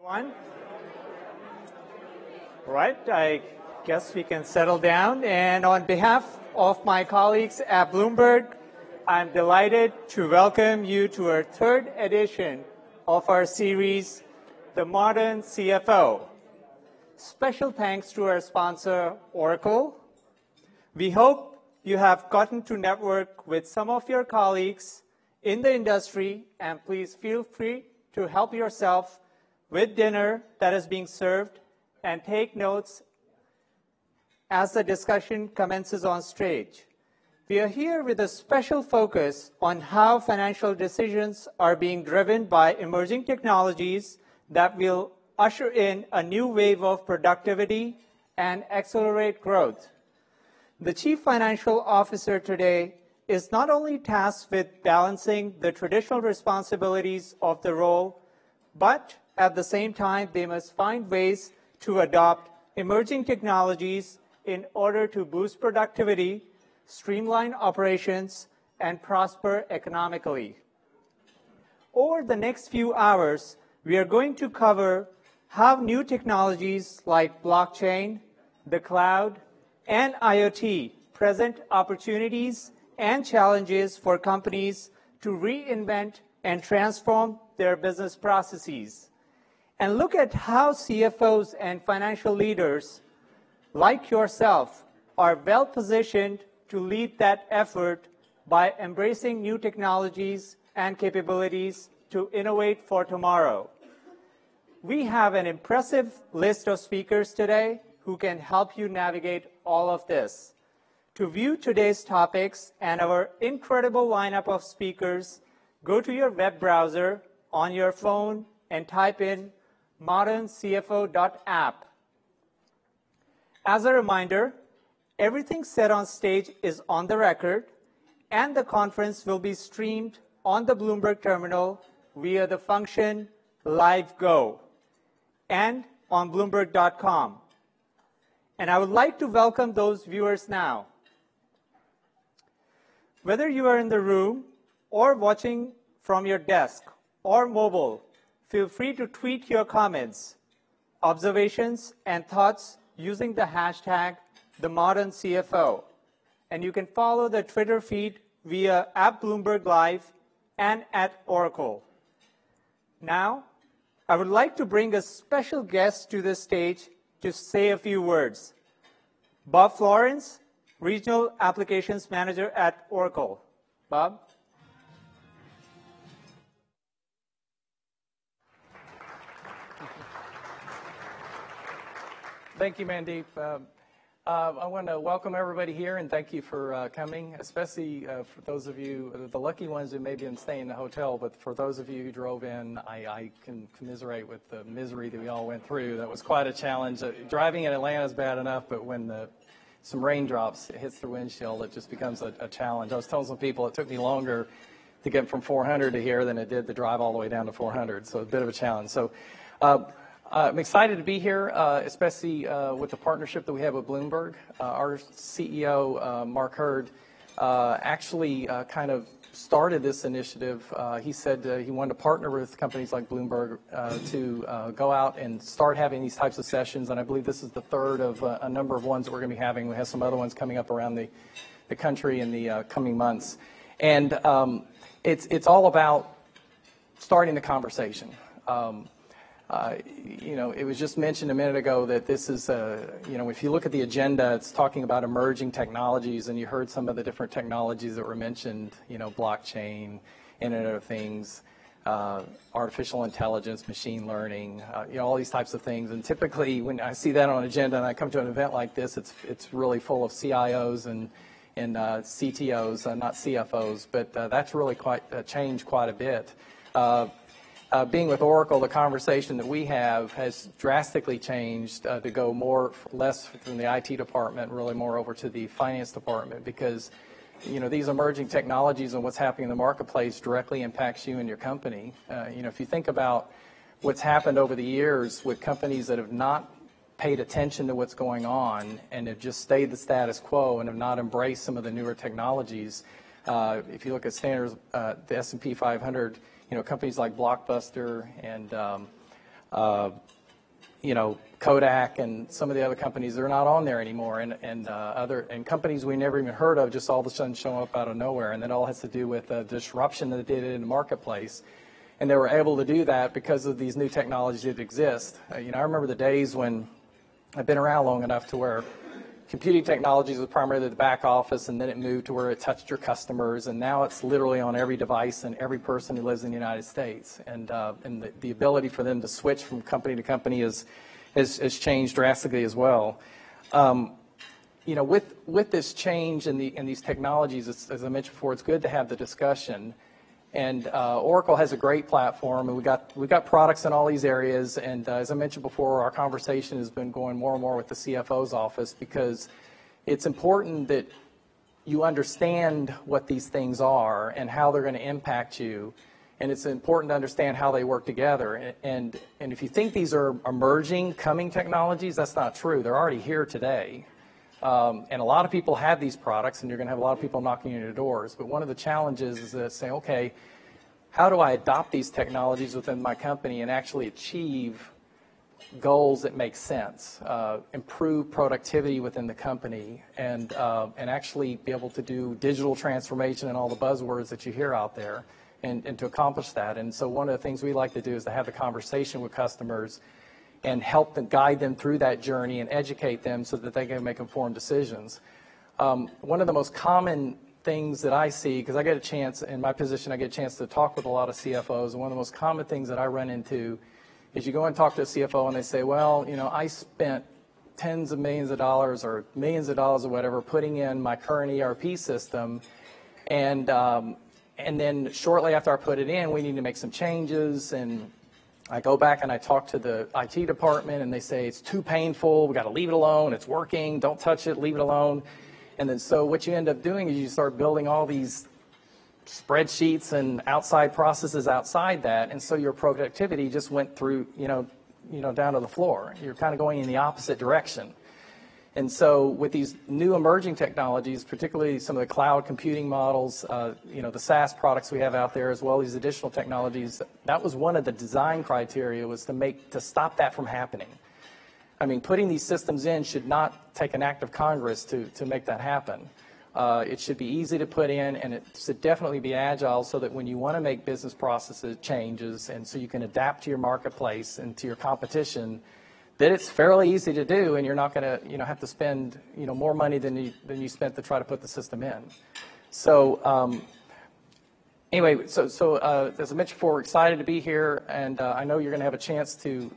Everyone. Right, I guess we can settle down. And on behalf of my colleagues at Bloomberg, I'm delighted to welcome you to our third edition of our series, The Modern CFO. Special thanks to our sponsor, Oracle. We hope you have gotten to network with some of your colleagues in the industry, and please feel free to help yourself with dinner that is being served and take notes as the discussion commences on stage. We are here with a special focus on how financial decisions are being driven by emerging technologies that will usher in a new wave of productivity and accelerate growth. The Chief Financial Officer today is not only tasked with balancing the traditional responsibilities of the role, but at the same time, they must find ways to adopt emerging technologies in order to boost productivity, streamline operations, and prosper economically. Over the next few hours, we are going to cover how new technologies like blockchain, the cloud, and IoT present opportunities and challenges for companies to reinvent and transform their business processes. And look at how CFOs and financial leaders like yourself are well positioned to lead that effort by embracing new technologies and capabilities to innovate for tomorrow. We have an impressive list of speakers today who can help you navigate all of this. To view today's topics and our incredible lineup of speakers, go to your web browser on your phone and type in moderncfo.app. As a reminder, everything said on stage is on the record, and the conference will be streamed on the Bloomberg terminal via the function Live Go and on Bloomberg.com. And I would like to welcome those viewers now. Whether you are in the room or watching from your desk or mobile, feel free to tweet your comments, observations, and thoughts using the hashtag #TheModernCFO. And you can follow the Twitter feed via @Bloomberg Live and @Oracle. Now, I would like to bring a special guest to the stage to say a few words. Bob Florence, Regional Applications Manager at Oracle. Bob? Thank you, Mandeep. I want to welcome everybody here and thank you for coming, especially for those of you, the lucky ones who maybe didn't stay in the hotel, but for those of you who drove in, I can commiserate with the misery that we all went through. That was quite a challenge. Driving in Atlanta is bad enough, but when some raindrops hits the windshield, it just becomes a challenge. I was telling some people it took me longer to get from 400 to here than it did to drive all the way down to 400, so a bit of a challenge. So. I'm excited to be here, especially with the partnership that we have with Bloomberg. Our CEO, Mark Hurd, actually kind of started this initiative. He said he wanted to partner with companies like Bloomberg to go out and start having these types of sessions, and I believe this is the third of a number of ones that we're going to be having. We have some other ones coming up around the country in the coming months. And it's all about starting the conversation. It was just mentioned a minute ago that this is, if you look at the agenda, it's talking about emerging technologies, and you heard some of the different technologies that were mentioned, blockchain, Internet of Things, artificial intelligence, machine learning, all these types of things. And typically, when I see that on an agenda and I come to an event like this, it's really full of CIOs and CTOs, not CFOs, but that's really changed quite a bit. Being with Oracle, the conversation that we have has drastically changed to go less from the IT department, really more over to the finance department, because these emerging technologies and what's happening in the marketplace directly impacts you and your company. If you think about what's happened over the years with companies that have not paid attention to what's going on and have just stayed the status quo and have not embraced some of the newer technologies, if you look at standards, the S&P 500, companies like Blockbuster and Kodak and some of the other companies, they're not on there anymore, and companies we never even heard of just all of a sudden show up out of nowhere, and that all has to do with the disruption that they did in the marketplace. And they were able to do that because of these new technologies that exist. I remember the days when I've been around long enough to where computing technologies was primarily the back office, and then it moved to where it touched your customers, and now it's literally on every device and every person who lives in the United States. And the ability for them to switch from company to company has changed drastically as well. With this change in these technologies, as I mentioned before, it's good to have the discussion. And Oracle has a great platform, and we got products in all these areas. And as I mentioned before, our conversation has been going more and more with the CFO's office, because it's important that you understand what these things are and how they're going to impact you. And it's important to understand how they work together. And if you think these are emerging, coming technologies, that's not true. They're already here today. And a lot of people have these products, and you're going to have a lot of people knocking on your doors. But one of the challenges is to say, okay, how do I adopt these technologies within my company and actually achieve goals that make sense, improve productivity within the company, and actually be able to do digital transformation and all the buzzwords that you hear out there, and to accomplish that. And so one of the things we like to do is to have the conversation with customers and help them, guide them through that journey and educate them so that they can make informed decisions. One of the most common things that I see, because I get a chance, in my position, I get a chance to talk with a lot of CFOs, and one of the most common things that I run into is you go and talk to a CFO and they say, well, I spent tens of millions of dollars or millions of dollars or whatever putting in my current ERP system, and then shortly after I put it in, we need to make some changes, and I go back and I talk to the IT department, and they say it's too painful, we got to leave it alone, it's working, don't touch it, leave it alone. And then so what you end up doing is you start building all these spreadsheets and outside processes outside that, and so your productivity just went through, down to the floor. You're kind of going in the opposite direction. And so with these new emerging technologies, particularly some of the cloud computing models, the SaaS products we have out there, as well as these additional technologies, that was one of the design criteria, was to stop that from happening. I mean, putting these systems in should not take an act of Congress to make that happen. It should be easy to put in, and it should definitely be agile, so that when you want to make business processes changes, and so you can adapt to your marketplace and to your competition, that it's fairly easy to do, and you're not going to have to spend more money than you spent to try to put the system in. So anyway, so as I mentioned before, we're excited to be here, and I know you're going to have a chance to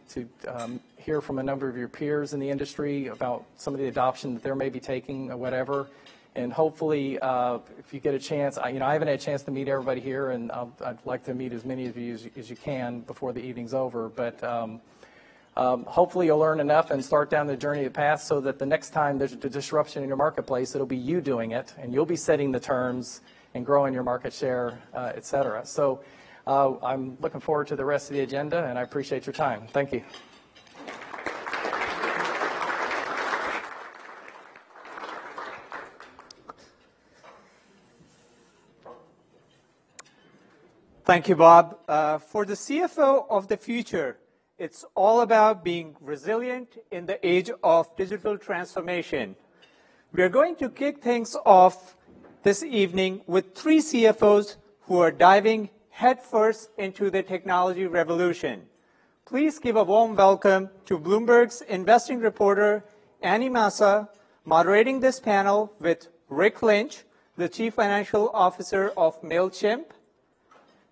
hear from a number of your peers in the industry about some of the adoption that they may be taking or whatever. And hopefully, if you get a chance, I haven't had a chance to meet everybody here, and I'd like to meet as many of you as you can before the evening's over. But hopefully you'll learn enough and start down the journey of the path, so that the next time there's a disruption in your marketplace, it'll be you doing it, and you'll be setting the terms and growing your market share, et cetera. So I'm looking forward to the rest of the agenda, and I appreciate your time. Thank you. Thank you, Bob. For the CFO of the future, it's all about being resilient in the age of digital transformation. We are going to kick things off this evening with 3 CFOs who are diving headfirst into the technology revolution. Please give a warm welcome to Bloomberg's investing reporter, Annie Massa, moderating this panel with Rick Lynch, the Chief Financial Officer of MailChimp,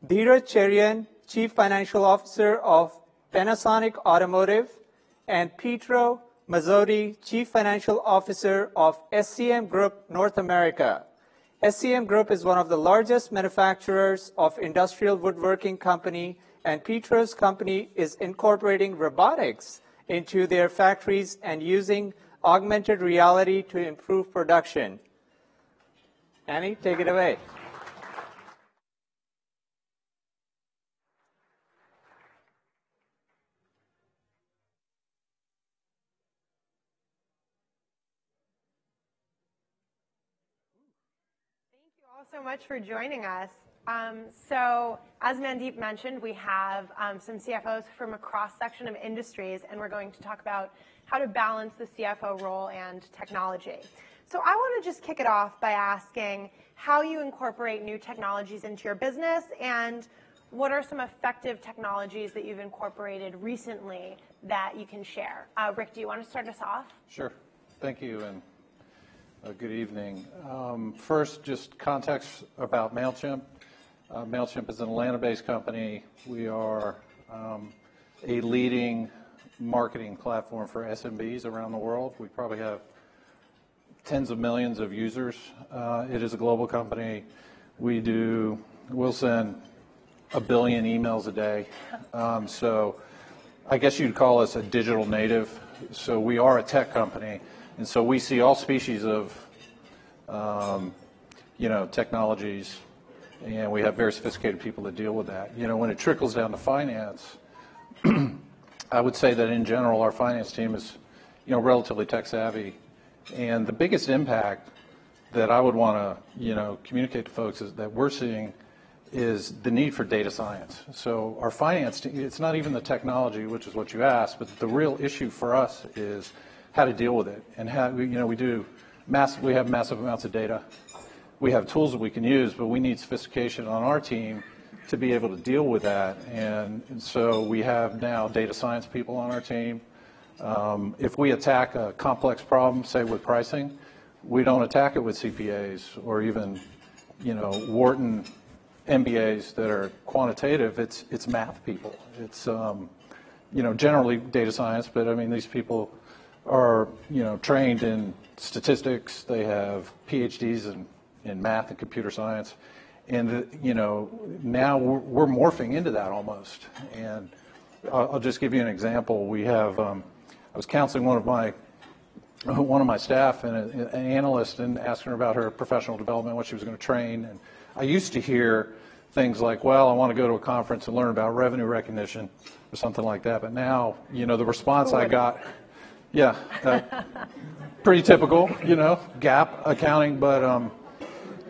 Dheeraj Cherian, Chief Financial Officer of Panasonic Automotive, and Pietro Mazzotti, Chief Financial Officer of SCM Group North America. SCM Group is one of the largest manufacturers of industrial woodworking company, and Pietro's company is incorporating robotics into their factories and using augmented reality to improve production. Annie, take it away. So much for joining us. So as Mandeep mentioned, we have some CFOs from a cross-section of industries, and we're going to talk about how to balance the CFO role and technology. So I want to just kick it off by asking how you incorporate new technologies into your business, and what are some effective technologies that you've incorporated recently that you can share? Rick, do you want to start us off? Sure. Thank you, and good evening. First, just context about MailChimp. MailChimp is an Atlanta-based company. We are a leading marketing platform for SMBs around the world. We probably have tens of millions of users. It is a global company. We'll send 1 billion emails a day. So I guess you'd call us a digital native. So we are a tech company, and so we see all species of technologies, and we have very sophisticated people that deal with that. When it trickles down to finance, I would say that in general our finance team is relatively tech savvy, and the biggest impact that I would want to communicate to folks is that we're seeing is the need for data science. So our finance team, it's not even the technology, which is what you asked, but the real issue for us is how to deal with it, and how we have massive amounts of data. We have tools that we can use, but we need sophistication on our team to be able to deal with that. And so we have now data science people on our team. If we attack a complex problem, say with pricing, we don't attack it with CPAs or even, Wharton MBAs that are quantitative. It's math people. It's, generally data science, but I mean, these people are, trained in statistics. They have PhDs in math and computer science. And, now we're morphing into that almost. And I'll just give you an example. We have, I was counseling one of my staff and an analyst and asking her about her professional development, what she was going to train. And I used to hear things like, well, I want to go to a conference and learn about revenue recognition or something like that. But now, the response I got, pretty typical, GAAP accounting. But,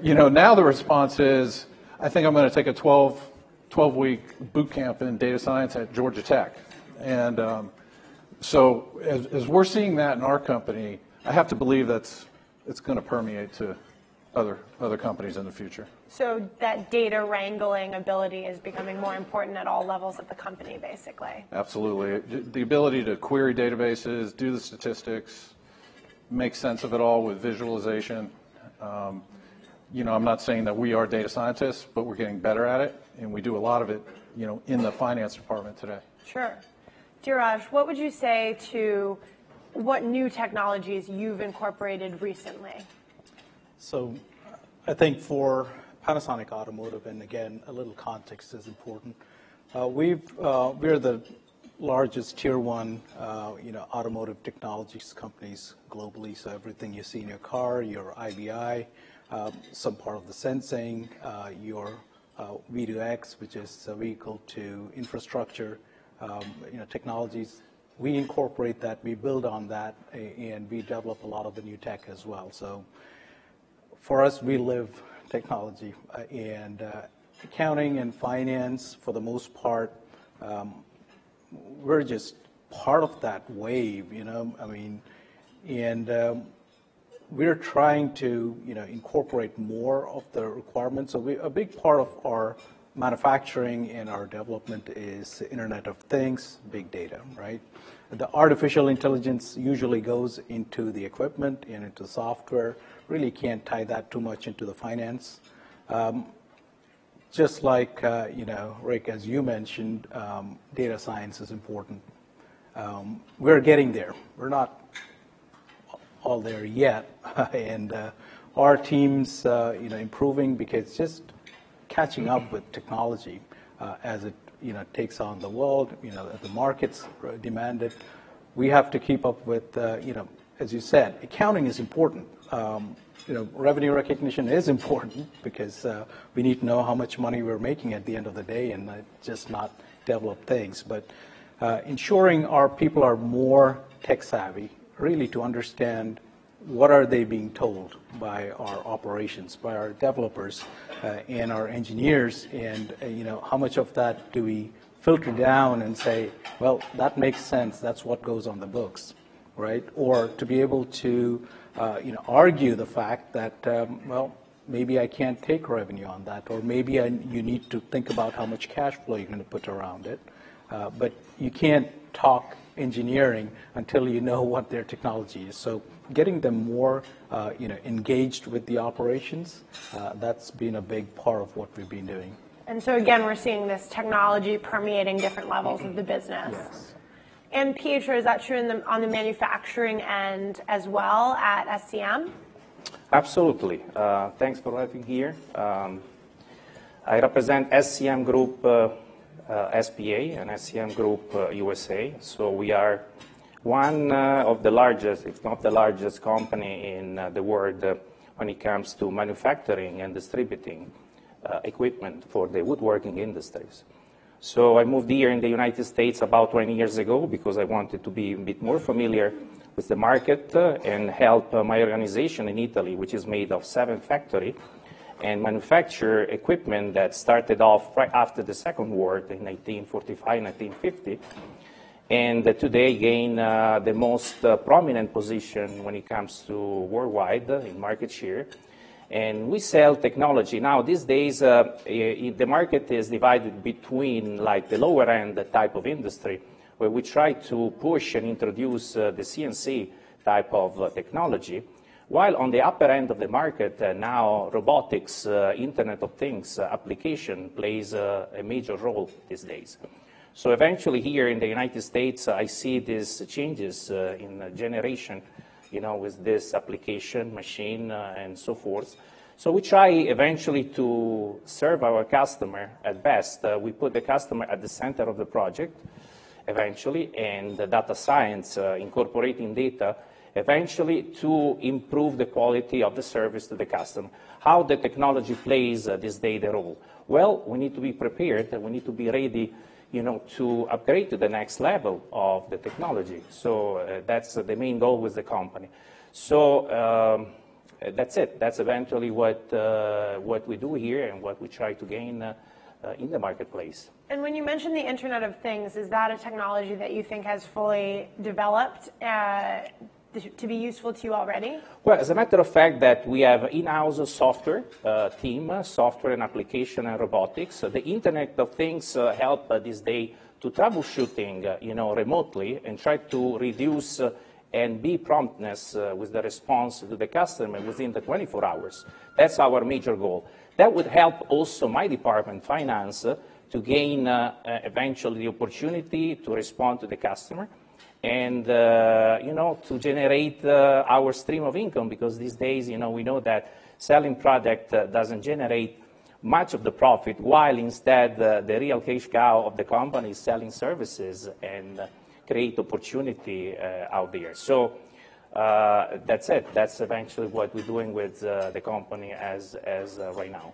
now the response is, I think I'm going to take a 12-week boot camp in data science at Georgia Tech. And so as we're seeing that in our company, I have to believe it's going to permeate to other companies in the future. So that data wrangling ability is becoming more important at all levels of the company, basically. Absolutely. The ability to query databases, do the statistics, make sense of it all with visualization. I'm not saying that we are data scientists, but we're getting better at it, and we do a lot of it, in the finance department today. Sure. Dheeraj, what would you say to what new technologies you've incorporated recently? So I think for Panasonic Automotive, and again, a little context is important. We're the largest tier one, automotive technologies companies globally. So everything you see in your car, your IVI, some part of the sensing, your V2X, which is vehicle to infrastructure, technologies. We incorporate that, we build on that, and we develop a lot of the new tech as well. So for us, we live technology, and accounting and finance, for the most part, we're just part of that wave, and we're trying to, incorporate more of the requirements. So a big part of our manufacturing and our development is Internet of Things, big data, right? The artificial intelligence usually goes into the equipment and into software. Really can't tie that too much into the finance. Just like, Rick, as you mentioned, data science is important. We're getting there. We're not all there yet. And our team's, improving because just catching up with technology as it, takes on the world, the markets demand it. We have to keep up with, as you said, accounting is important. Revenue recognition is important because we need to know how much money we're making at the end of the day and just not develop things. But ensuring our people are more tech savvy, really to understand what are they being told by our operations, by our developers, and our engineers, and how much of that do we filter down and say, well, that makes sense, that's what goes on the books, right? Or to be able to argue the fact that, well, maybe I can't take revenue on that, or maybe you need to think about how much cash flow you're going to put around it. But you can't talk engineering until you know what their technology is. So getting them more engaged with the operations, that's been a big part of what we've been doing. And so again, we're seeing this technology permeating different levels of the business. Yes. And Pietro, is that true on the manufacturing end as well at SCM? Absolutely. Thanks for having here. I represent SCM Group SPA and SCM Group USA. So we are one of the largest, if not the largest company in the world when it comes to manufacturing and distributing equipment for the woodworking industries. So I moved here in the United States about 20 years ago because I wanted to be a bit more familiar with the market and help my organization in Italy, which is made of 7 factories, and manufacture equipment that started off right after the Second World in 1945, 1950, and today gain the most prominent position when it comes to worldwide in market share. And we sell technology. Now, these days, the market is divided between like the lower end type of industry, where we try to push and introduce the CNC type of technology, while on the upper end of the market, now robotics, Internet of Things application plays a major role these days. So eventually here in the United States, I see these changes in generation, with this application, machine, and so forth. So we try eventually to serve our customer at best. We put the customer at the center of the project, eventually, and the data science, incorporating data, eventually to improve the quality of the service to the customer. How the technology plays this day the role? Well, we need to be prepared, and we need to be ready to upgrade to the next level of the technology. So that's the main goal with the company. So that's it. That's eventually what we do here and what we try to gain in the marketplace. And when you mention the Internet of Things, is that a technology that you think has fully developed to be useful to you already? Well, as a matter of fact, that we have in-house software team, software and application and robotics. The Internet of Things help this day to troubleshooting, remotely and try to reduce and be promptness with the response to the customer within the 24 hours. That's our major goal. That would help also my department, finance, to gain eventually the opportunity to respond to the customer and, to generate our stream of income, because these days, we know that selling product doesn't generate much of the profit, while instead the real cash cow of the company is selling services and create opportunity out there. So that's it. That's eventually what we're doing with the company as right now.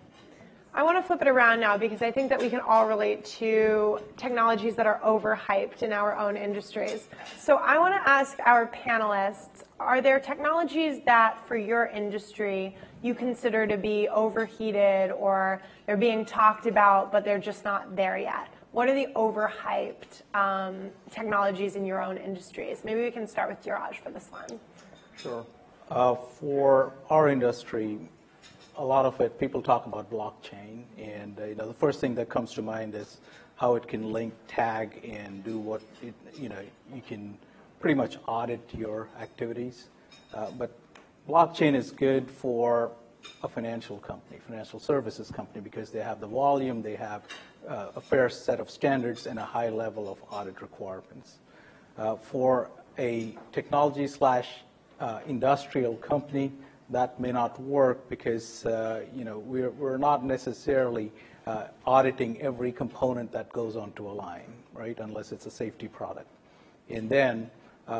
I want to flip it around now, because I think that we can all relate to technologies that are overhyped in our own industries. So I want to ask our panelists, are there technologies that for your industry you consider to be overheated, or they're being talked about but they're just not there yet? What are the overhyped technologies in your own industries? Maybe we can start with Dheeraj for this one. Sure. For our industry, a lot of it, people talk about blockchain, and the first thing that comes to mind is how it can link, tag, and do what it, you can pretty much audit your activities. But blockchain is good for a financial company, financial services company, because they have the volume, they have a fair set of standards and a high level of audit requirements. For a technology / industrial company, that may not work because we're not necessarily auditing every component that goes onto a line, right? Unless it's a safety product. And then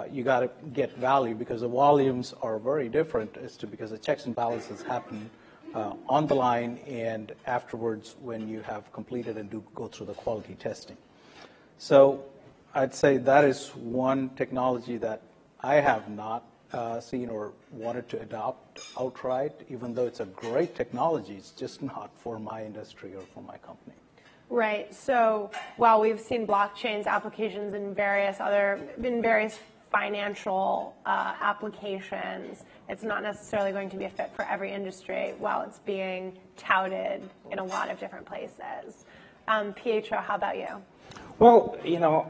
you got to get value, because the volumes are very different because the checks and balances happen on the line and afterwards when you have completed and go through the quality testing. So I'd say that is one technology that I have not seen or wanted to adopt outright, even though it's a great technology. It's just not for my industry or for my company. Right. So while we've seen blockchain's applications in various financial applications, it's not necessarily going to be a fit for every industry while it's being touted in a lot of different places. Pietro, how about you? Well,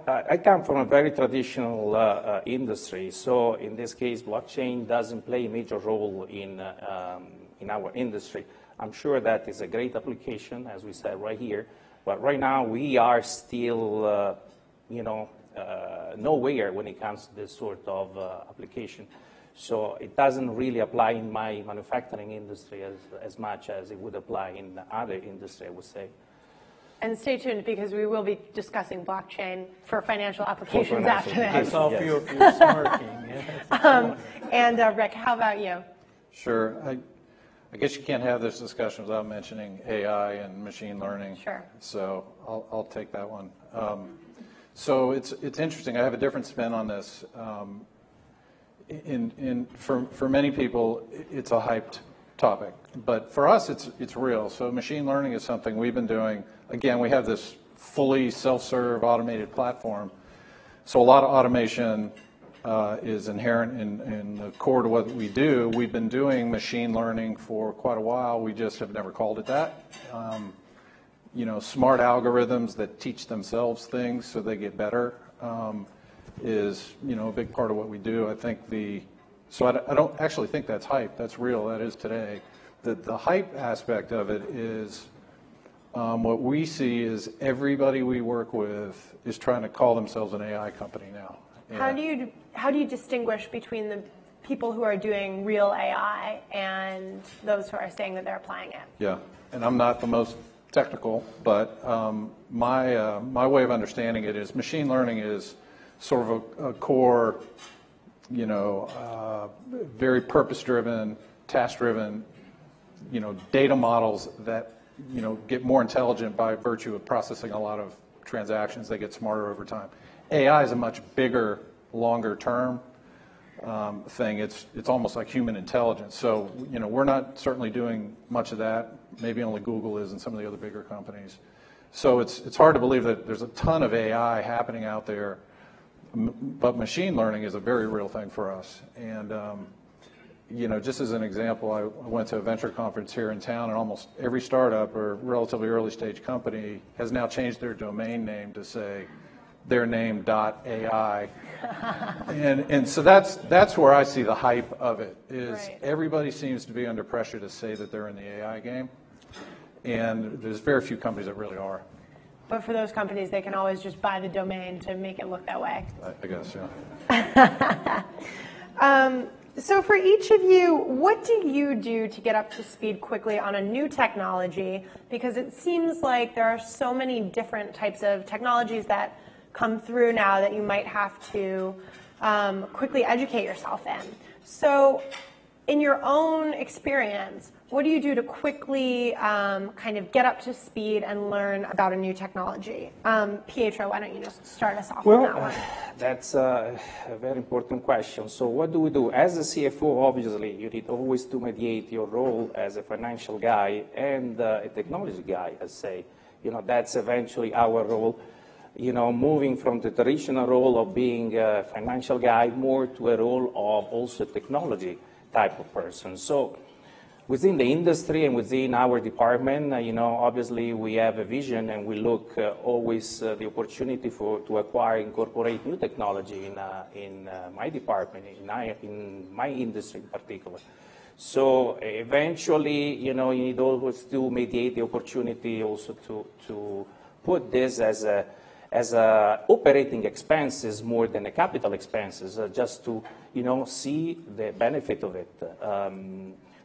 I come from a very traditional industry, so in this case, blockchain doesn't play a major role in our industry. I'm sure that is a great application, as we said right here, but right now we are still, nowhere when it comes to this sort of application. So it doesn't really apply in my manufacturing industry as much as it would apply in other industry, I would say. And stay tuned, because we will be discussing blockchain for financial applications after this. I saw a few of you smirking. And Rick, how about you? Sure. I guess you can't have this discussion without mentioning AI and machine learning. Sure. So I'll take that one. So it's interesting. I have a different spin on this. For many people, it's a hyped topic, but for us, it's real. So machine learning is something we've been doing. Again, we have this fully self-serve automated platform. So a lot of automation is inherent in the core to what we do. We've been doing machine learning for quite a while. We just have never called it that. Smart algorithms that teach themselves things so they get better is a big part of what we do. I think so I don't actually think that's hype. That's real. That is today. The hype aspect of it is what we see is everybody we work with is trying to call themselves an AI company now. How do you distinguish between the people who are doing real AI and those who are saying that they're applying it? Yeah, and I'm not the most technical, but my way of understanding it is machine learning is sort of a core, very purpose-driven, task-driven, data models that get more intelligent by virtue of processing a lot of transactions. They get smarter over time. AI is a much bigger, longer-term thing. It's almost like human intelligence. So we're not certainly doing much of that. Maybe only Google is and some of the other bigger companies. So it's hard to believe that there's a ton of AI happening out there, but machine learning is a very real thing for us. And just as an example, I went to a venture conference here in town, and almost every startup or relatively early stage company has now changed their domain name to say their name .ai. and so that's where I see the hype of it, is right. Everybody seems to be under pressure to say that they're in the AI game, and there's very few companies that really are. But for those companies, they can always just buy the domain to make it look that way. I guess, yeah. So for each of you, what do you do to get up to speed quickly on a new technology? Because it seems like there are so many different types of technologies that come through now that you might have to quickly educate yourself in. So in your own experience, what do you do to quickly kind of get up to speed and learn about a new technology? Pietro, why don't you just start us off on that one? That's a very important question. So what do we do? As a CFO, obviously, you need always to mediate your role as a financial guy and a technology guy, I say. That's eventually our role. Moving from the traditional role of being a financial guy more to a role of also technology type of person. So within the industry and within our department, obviously we have a vision and we look always the opportunity to acquire, incorporate new technology in my department, in my industry in particular. So eventually, you need always to mediate the opportunity also to put this as operating expenses more than a capital expenses, just to see the benefit of it.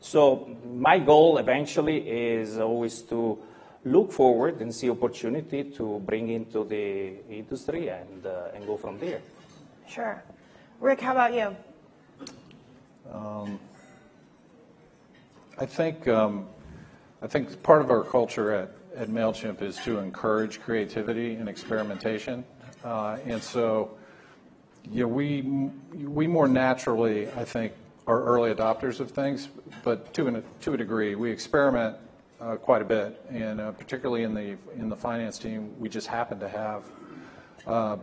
So my goal eventually is always to look forward and see opportunity to bring into the industry and go from there. Sure. Rick, how about you? I think part of our culture at MailChimp is to encourage creativity and experimentation. And so, we more naturally, I think, are early adopters of things, but to a degree, we experiment quite a bit, and particularly in the finance team, we just happen to have, our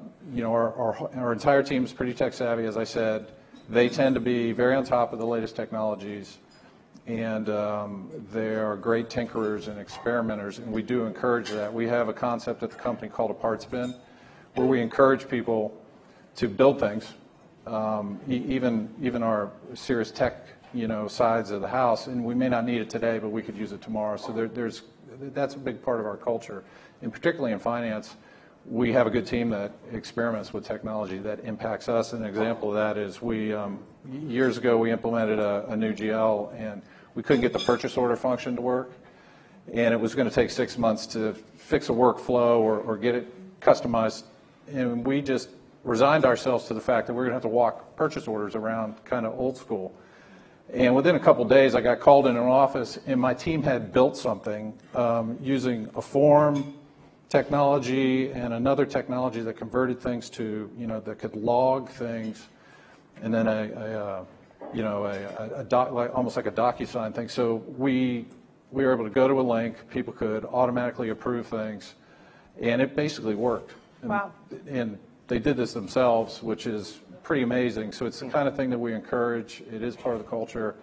entire team is pretty tech savvy, as I said. They tend to be very on top of the latest technologies, and they are great tinkerers and experimenters, and we do encourage that. We have a concept at the company called a parts bin, where we encourage people to build things, even our serious tech, sides of the house, and we may not need it today, but we could use it tomorrow. So that's a big part of our culture, and particularly in finance, we have a good team that experiments with technology that impacts us. An example of that is years ago we implemented a new GL, and we couldn't get the purchase order function to work, and it was going to take 6 months to fix a workflow or get it customized, and we just resigned ourselves to the fact that we're going to have to walk purchase orders around kind of old school. And within a couple of days, I got called in an office, and my team had built something using a form technology and another technology that converted things to, that could log things, and then almost like a DocuSign thing. So we were able to go to a link, people could automatically approve things, and it basically worked. Wow. And they did this themselves, which is pretty amazing. So it's the kind of thing that we encourage. It is part of the culture.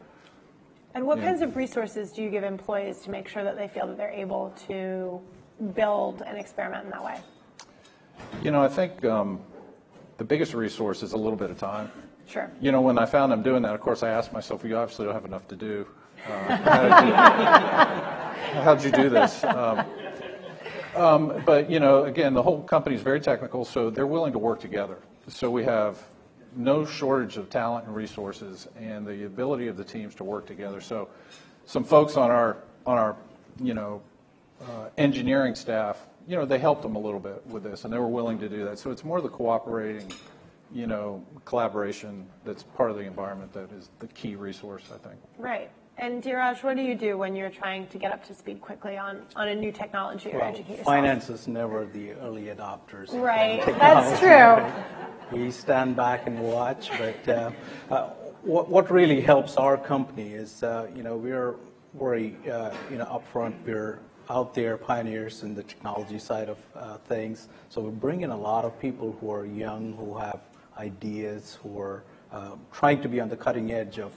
And what kinds of resources do you give employees to make sure that they feel that they're able to build and experiment in that way? I think the biggest resource is a little bit of time. Sure. When I found them doing that, of course, I asked myself, you obviously don't have enough to do. How'd you do this? But, again, the whole company is very technical, so they're willing to work together. So we have no shortage of talent and resources, and the ability of the teams to work together. So some folks on our engineering staff, they helped them a little bit with this, and they were willing to do that. So it's more the cooperating, collaboration that's part of the environment that is the key resource, I think. Right. And Dheeraj, what do you do when you're trying to get up to speed quickly on a new technology or educate yourself? Finance is never the early adopters. Right, that's true. We stand back and watch, but what really helps our company is, we're very, upfront. We're out there, pioneers in the technology side of things. So we bring in a lot of people who are young, who have ideas, who are trying to be on the cutting edge of,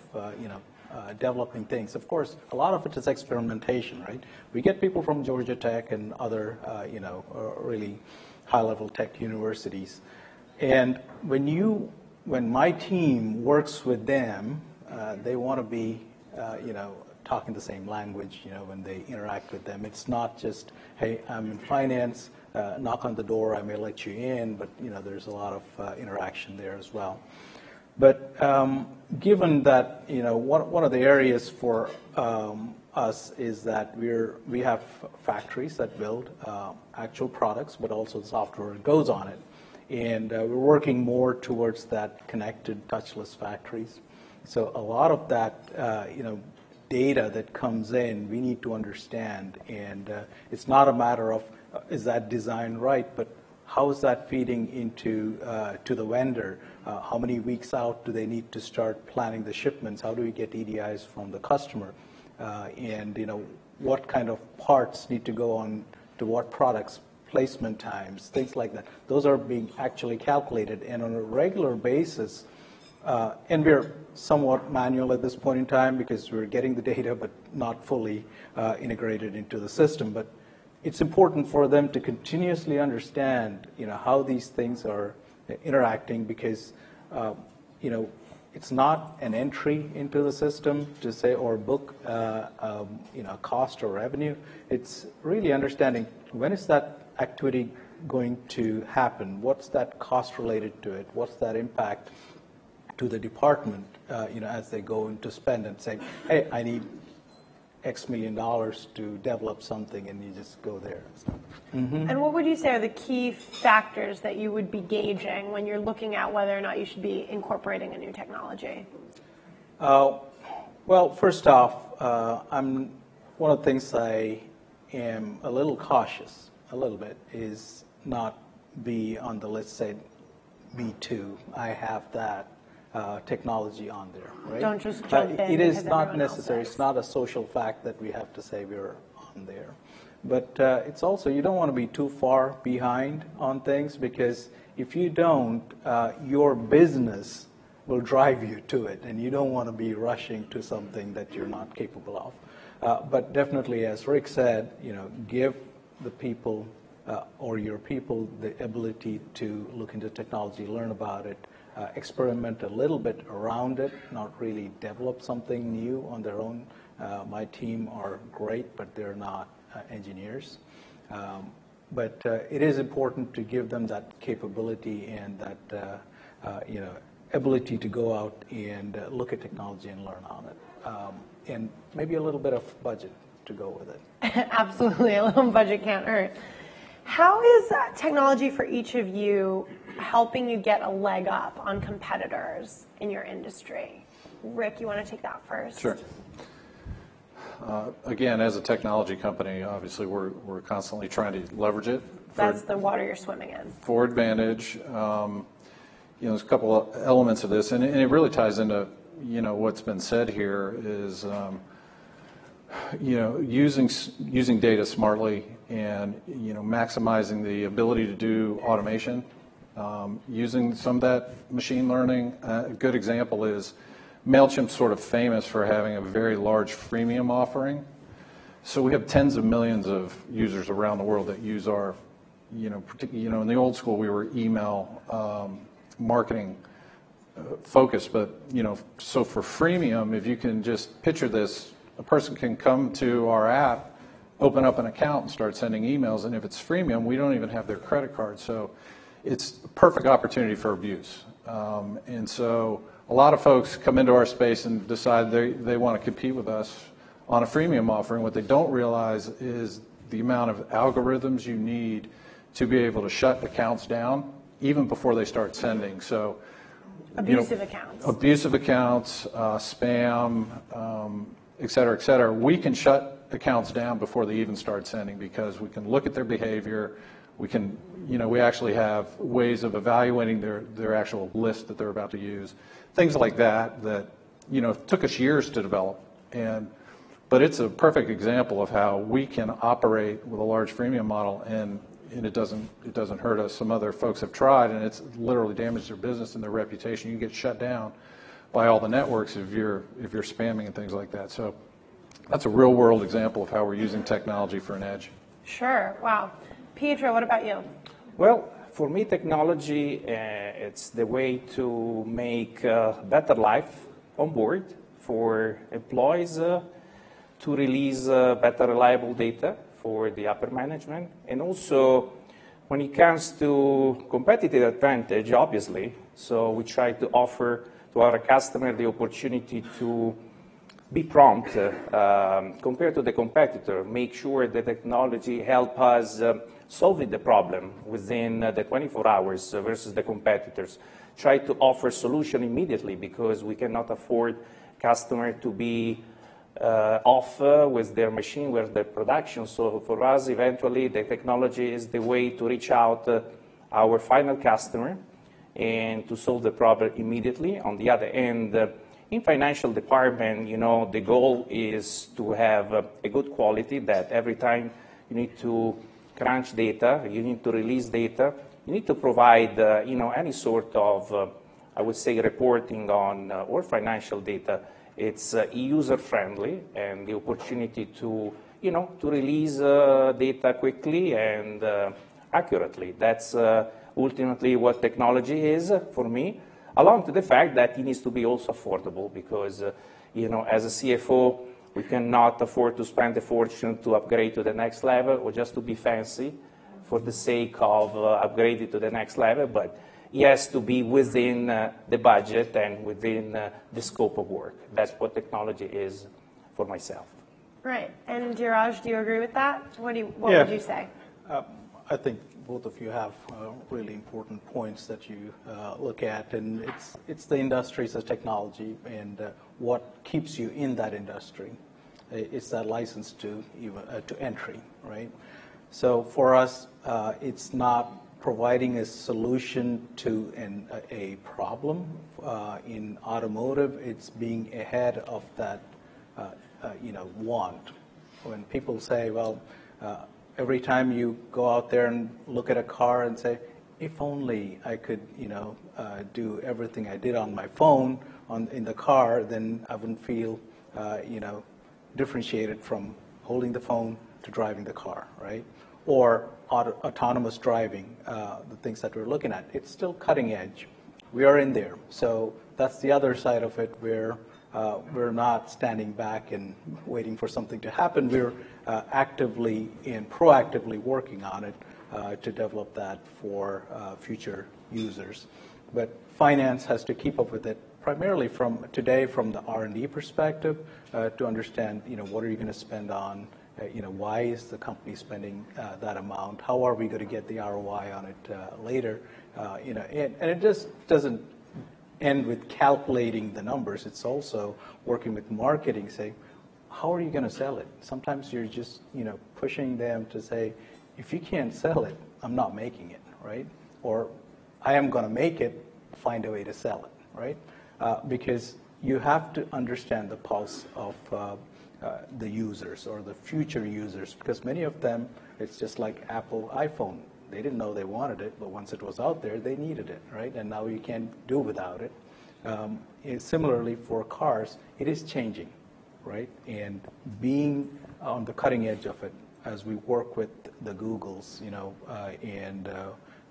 developing things. Of course, a lot of it is experimentation, right? We get people from Georgia Tech and other, really high-level tech universities. And when my team works with them, they want to be, talking the same language, when they interact with them. It's not just, hey, I'm in finance, knock on the door, I may let you in, but, there's a lot of interaction there as well. But given that, one of the areas for us is that we have factories that build actual products, but also the software that goes on it. And we're working more towards that connected, touchless factories. So a lot of that, data that comes in, we need to understand. And it's not a matter of, is that design right, but how is that feeding into to the vendor? How many weeks out do they need to start planning the shipments? How do we get EDIs from the customer? And what kind of parts need to go on to what products, placement times, things like that. Those are being actually calculated, and on a regular basis. And we're somewhat manual at this point in time because we're getting the data, but not fully integrated into the system. But it's important for them to continuously understand, how these things are interacting, because, it's not an entry into the system to say or book, cost or revenue. It's really understanding when is that activity going to happen? What's that cost related to it? What's that impact to the department, as they go into spend and say, hey, I need X million dollars to develop something, and you just go there. And what would you say are the key factors that you would be gauging when you're looking at whether or not you should be incorporating a new technology? Well, first off, one of the things I am a little cautious, a little bit, is not be on the list, say, B2. I have that technology on there, right? Don't just jump in It is because not everyone else necessary. is. It's not a social fact that we have to say we're on there. But it's also, you don't want to be too far behind on things, because if you don't, your business will drive you to it, and you don't want to be rushing to something that you're not capable of. But definitely, as Rick said, give the people or your people the ability to look into technology, learn about it, experiment a little bit around it, not really develop something new on their own. My team are great, but they're not engineers. But it is important to give them that capability and that ability to go out and look at technology and learn on it. And maybe a little bit of budget to go with it. Absolutely, a little budget can't hurt. How is technology for each of you helping you get a leg up on competitors in your industry? Rick, you want to take that first? Sure. Again, as a technology company, obviously we're constantly trying to leverage it. That's the water you're swimming in. For advantage. There's a couple of elements of this, and it really ties into what's been said here is using data smartly and maximizing the ability to do automation, using some of that machine learning. A good example is MailChimp's sort of famous for having a very large freemium offering. So we have tens of millions of users around the world that use our, in the old school we were email marketing focused, but so for freemium, if you can just picture this, a person can come to our app, open up an account and start sending emails, and if it's freemium, we don't even have their credit card. So it's a perfect opportunity for abuse. And so a lot of folks come into our space and decide they want to compete with us on a freemium offering. What they don't realize is the amount of algorithms you need to be able to shut accounts down even before they start sending. So Abusive accounts. Abusive accounts, spam, et cetera, et cetera. We can shut accounts down before they even start sending because we can look at their behavior. We can, we actually have ways of evaluating their actual list that they're about to use. Things like that, took us years to develop. But it's a perfect example of how we can operate with a large freemium model and it doesn't hurt us. Some other folks have tried and it's literally damaged their business and their reputation. You get shut down by all the networks if you're spamming and things like that. So that's a real world example of how we're using technology for an edge. Sure. Wow. Pietro, what about you? Well, for me, technology, it's the way to make better life on board for employees, to release better reliable data for the upper management. And also, when it comes to competitive advantage, obviously, so we try to offer to our customer the opportunity to be prompt compared to the competitor, make sure the technology help us solving the problem within the 24 hours versus the competitors. Try to offer solution immediately because we cannot afford customer to be off with their machine, with their production. So for us, eventually, the technology is the way to reach out our final customer and to solve the problem immediately. On the other end, in financial department, the goal is to have a good quality that every time you need to crunch data, you need to release data, you need to provide, any sort of, I would say, reporting on or financial data. It's user-friendly and the opportunity to, to release data quickly and accurately. That's ultimately what technology is for me, along to the fact that it needs to be also affordable because, as a CFO, we cannot afford to spend a fortune to upgrade to the next level or just to be fancy for the sake of upgrading to the next level, but it has to be within the budget and within the scope of work. That's what technology is for myself. Right. And Dheeraj, do you agree with that? What would you say? I think both of you have really important points that you look at, and it's the industries of technology and what keeps you in that industry. It's that license to entry, right? So for us, it's not providing a solution to a problem. In automotive, it's being ahead of that, want. When people say, well, every time you go out there and look at a car and say, if only I could, do everything I did on my phone in the car, then I wouldn't feel, differentiated from holding the phone to driving the car, right? Or autonomous driving, the things that we're looking at. It's still cutting edge. We are in there. So that's the other side of it, where we're not standing back and waiting for something to happen. We're actively and proactively working on it to develop that for future users. But finance has to keep up with it, primarily from the R&D perspective, to understand, what are you going to spend on, why is the company spending that amount? How are we going to get the ROI on it later? And it just doesn't end with calculating the numbers. It's also working with marketing, say, how are you going to sell it? Sometimes you're just, pushing them to say, if you can't sell it, I'm not making it, right? Or I am going to make it, find a way to sell it, right? Because you have to understand the pulse of the users or the future users, because many of them, it's just like Apple iPhone. They didn't know they wanted it, but once it was out there, they needed it, right? And now you can't do without it. Similarly, for cars, it is changing, right? And being on the cutting edge of it, as we work with the Googles, and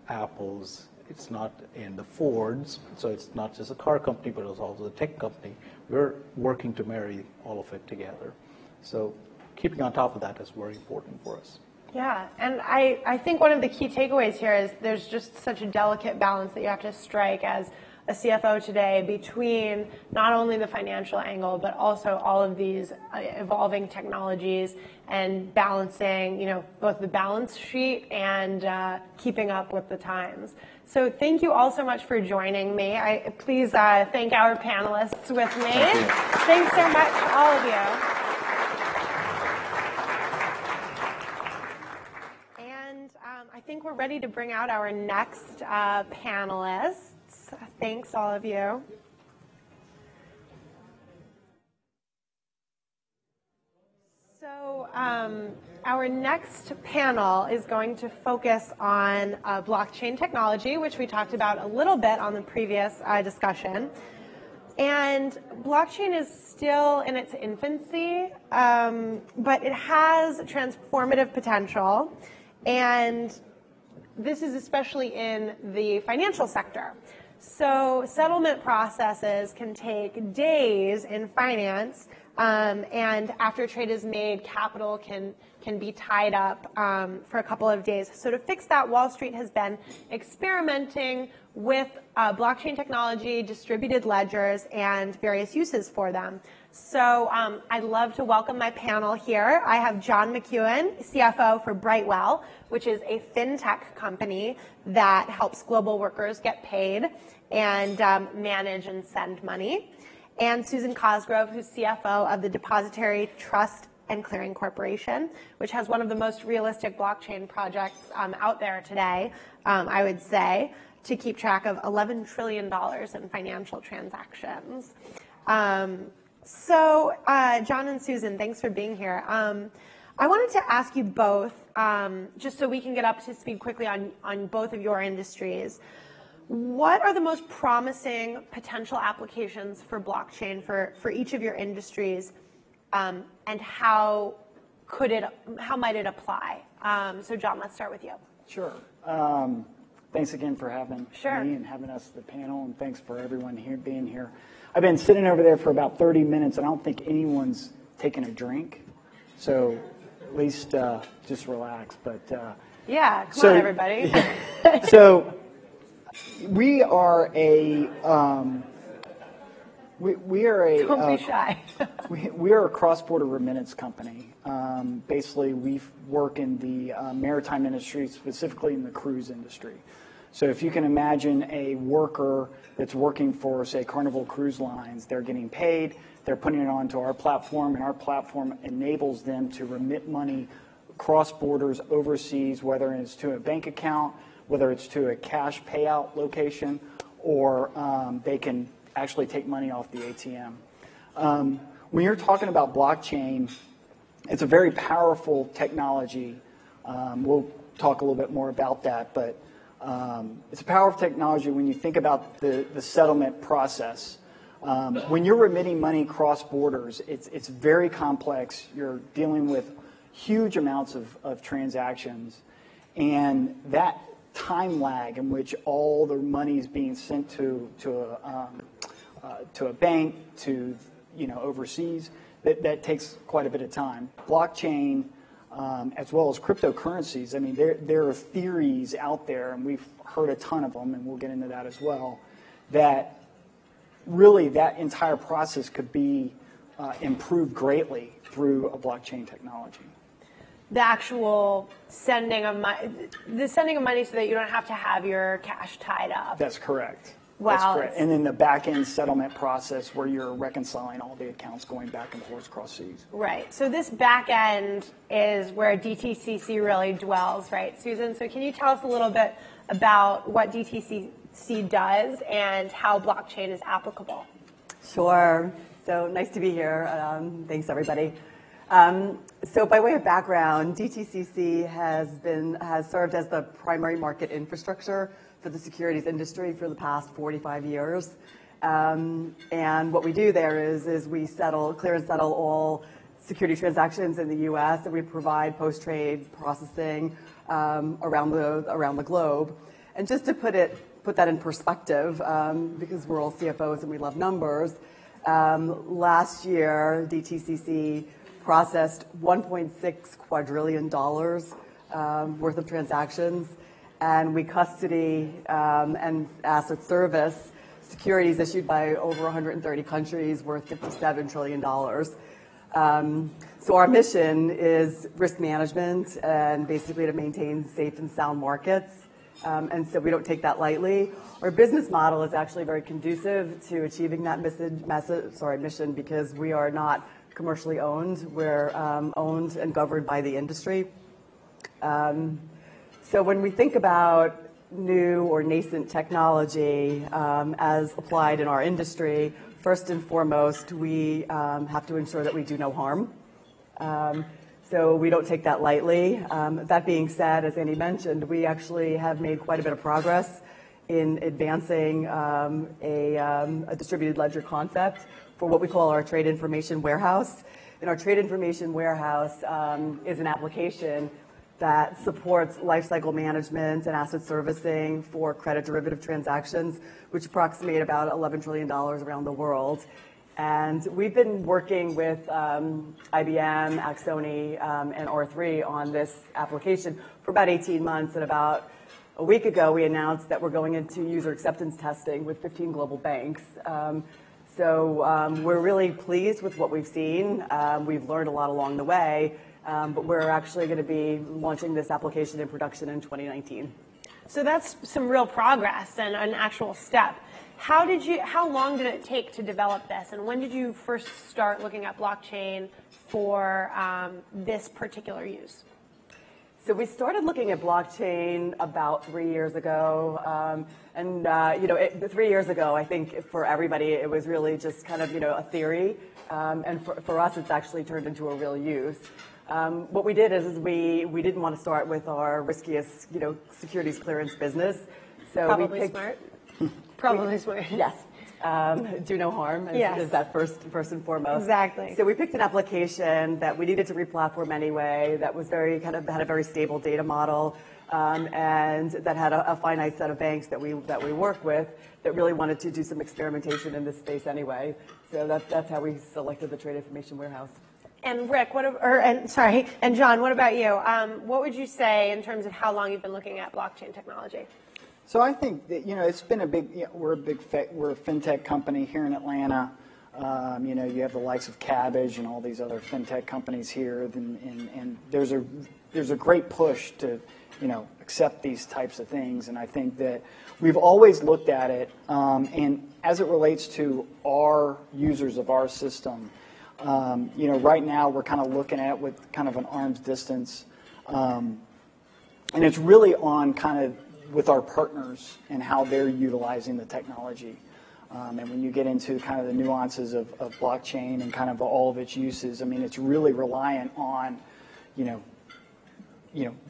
Apples, it's not in the Fords, so it's not just a car company, but it's also a tech company. We're working to marry all of it together. So keeping on top of that is very important for us. Yeah, and I think one of the key takeaways here is there's just such a delicate balance that you have to strike as a CFO today between not only the financial angle, but also all of these evolving technologies and balancing, both the balance sheet and keeping up with the times. So thank you all so much for joining me. Please thank our panelists with me. Thanks so much, all of you. And I think we're ready to bring out our next panelists. Thanks, all of you. So our next panel is going to focus on blockchain technology, which we talked about a little bit on the previous discussion. And blockchain is still in its infancy, but it has transformative potential. And this is especially in the financial sector. So settlement processes can take days in finance, and after a trade is made, capital can be tied up for a couple of days. So to fix that, Wall Street has been experimenting with blockchain technology, distributed ledgers, and various uses for them. So I'd love to welcome my panel here. I have John McEwen, CFO for Brightwell, which is a fintech company that helps global workers get paid and manage and send money. And Susan Cosgrove, who's CFO of the Depository Trust and Clearing Corporation, which has one of the most realistic blockchain projects out there today, I would say, to keep track of $11 trillion in financial transactions. So, John and Susan, thanks for being here. I wanted to ask you both, just so we can get up to speed quickly on both of your industries, what are the most promising potential applications for blockchain for each of your industries, and how might it apply? So, John, let's start with you. Sure. Thanks again for having me and having us the panel, and thanks for everyone here being here. I've been sitting over there for about 30 minutes, and I don't think anyone's taken a drink, so at least just relax. But yeah, come on, everybody. So we are a we are a don't be shy. we are a cross-border remittance company. Basically, we work in the maritime industry, specifically in the cruise industry. So if you can imagine a worker that's working for, say, Carnival Cruise Lines, they're getting paid, they're putting it onto our platform, and our platform enables them to remit money cross borders overseas, whether it's to a bank account, whether it's to a cash payout location or they can actually take money off the ATM. When you're talking about blockchain, it's a very powerful technology. We'll talk a little bit more about that, but it's a powerful technology when you think about the settlement process. When you're remitting money cross borders, it's very complex. You're dealing with huge amounts of transactions, and that time lag in which all the money is being sent to a bank, to overseas, that takes quite a bit of time. Blockchain, as well as cryptocurrencies, I mean, there are theories out there, and we've heard a ton of them, and we'll get into that as well, that really that entire process could be improved greatly through a blockchain technology. The actual sending of money so that you don't have to have your cash tied up. That's correct. Wow. That's correct. And then the back-end settlement process where you're reconciling all the accounts going back and forth across seas. Right. So this back end is where DTCC really dwells, right, Susan? So can you tell us a little bit about what DTCC does and how blockchain is applicable? Sure. So nice to be here. Thanks, everybody. So by way of background, DTCC has served as the primary market infrastructure for the securities industry for the past 45 years. And what we do there is we clear and settle all security transactions in the U.S. and we provide post-trade processing around the globe. And just to put that in perspective, because we're all CFOs and we love numbers, last year DTCC processed $1.6 quadrillion worth of transactions, and we custody and asset service securities issued by over 130 countries worth $57 trillion. So our mission is risk management and basically to maintain safe and sound markets. And so we don't take that lightly. Our business model is actually very conducive to achieving that mission because we are not commercially owned. We're owned and governed by the industry. So when we think about new or nascent technology as applied in our industry, first and foremost, we have to ensure that we do no harm. So we don't take that lightly. That being said, as Andy mentioned, we actually have made quite a bit of progress in advancing a distributed ledger concept for what we call our trade information warehouse. And our trade information warehouse is an application that supports lifecycle management and asset servicing for credit derivative transactions, which approximate about $11 trillion around the world. And we've been working with IBM, Axoni, and R3 on this application for about 18 months. And about a week ago, we announced that we're going into user acceptance testing with 15 global banks. So we're really pleased with what we've seen. We've learned a lot along the way, but we're actually going to be launching this application in production in 2019. So that's some real progress and an actual step. How long did it take to develop this, and when did you first start looking at blockchain for this particular use? So we started looking at blockchain about 3 years ago, and 3 years ago, I think for everybody, it was really just kind of a theory, and for us, it's actually turned into a real use. What we did is we didn't want to start with our riskiest securities clearance business, so Probably smart. Probably smart. Yes. Do no harm is that first and foremost. Exactly. So we picked an application that we needed to replatform anyway, that was had a very stable data model, and that had a finite set of banks that we work with that really wanted to do some experimentation in this space anyway. So that's how we selected the Trade Information Warehouse. And Rick, and John, what about you? What would you say in terms of how long you've been looking at blockchain technology? So I think that it's been we're a fintech company here in Atlanta. You have the likes of Cabbage and all these other fintech companies here, and there's a great push to accept these types of things. And I think that we've always looked at it, and as it relates to our users of our system, right now we're kind of looking at it with kind of an arm's distance, and it's really on kind of with our partners and how they're utilizing the technology. And when you get into kind of the nuances of blockchain and kind of all of its uses, I mean, it's really reliant on,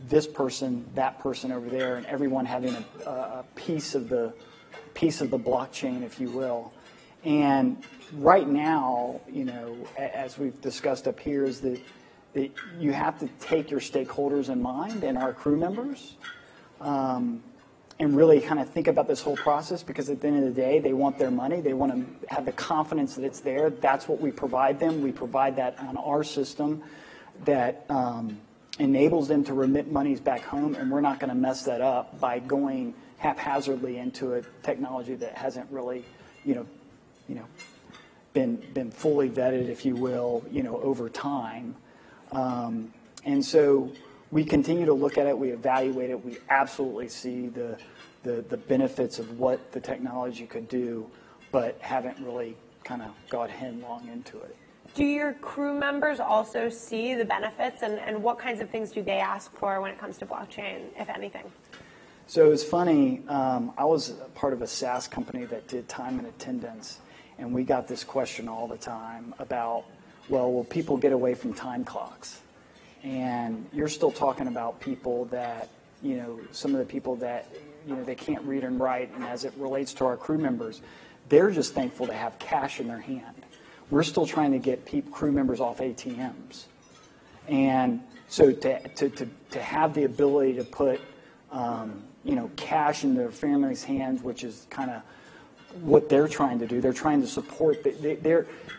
this person, that person over there, and everyone having a piece of the blockchain, if you will. And right now, as we've discussed up here, is that you have to take your stakeholders in mind and our crew members, and really kind of think about this whole process, because at the end of the day, they want their money. They want to have the confidence that it's there. That's what we provide them. We provide that on our system that enables them to remit monies back home, and we're not going to mess that up by going haphazardly into a technology that hasn't really, been fully vetted, if you will, over time. And so we continue to look at it. We evaluate it. We absolutely see the benefits of what the technology could do, but haven't really kind of got headlong into it. Do your crew members also see the benefits, and what kinds of things do they ask for when it comes to blockchain, if anything? So it's funny, I was part of a SaaS company that did time and attendance, and we got this question all the time about, well, will people get away from time clocks? And you're still talking about people that, some of the people that, they can't read and write, and as it relates to our crew members, they're just thankful to have cash in their hand. We're still trying to get crew members off ATMs. And so to have the ability to put, cash in their family's hands, which is kind of what they're trying to do. They're trying to support.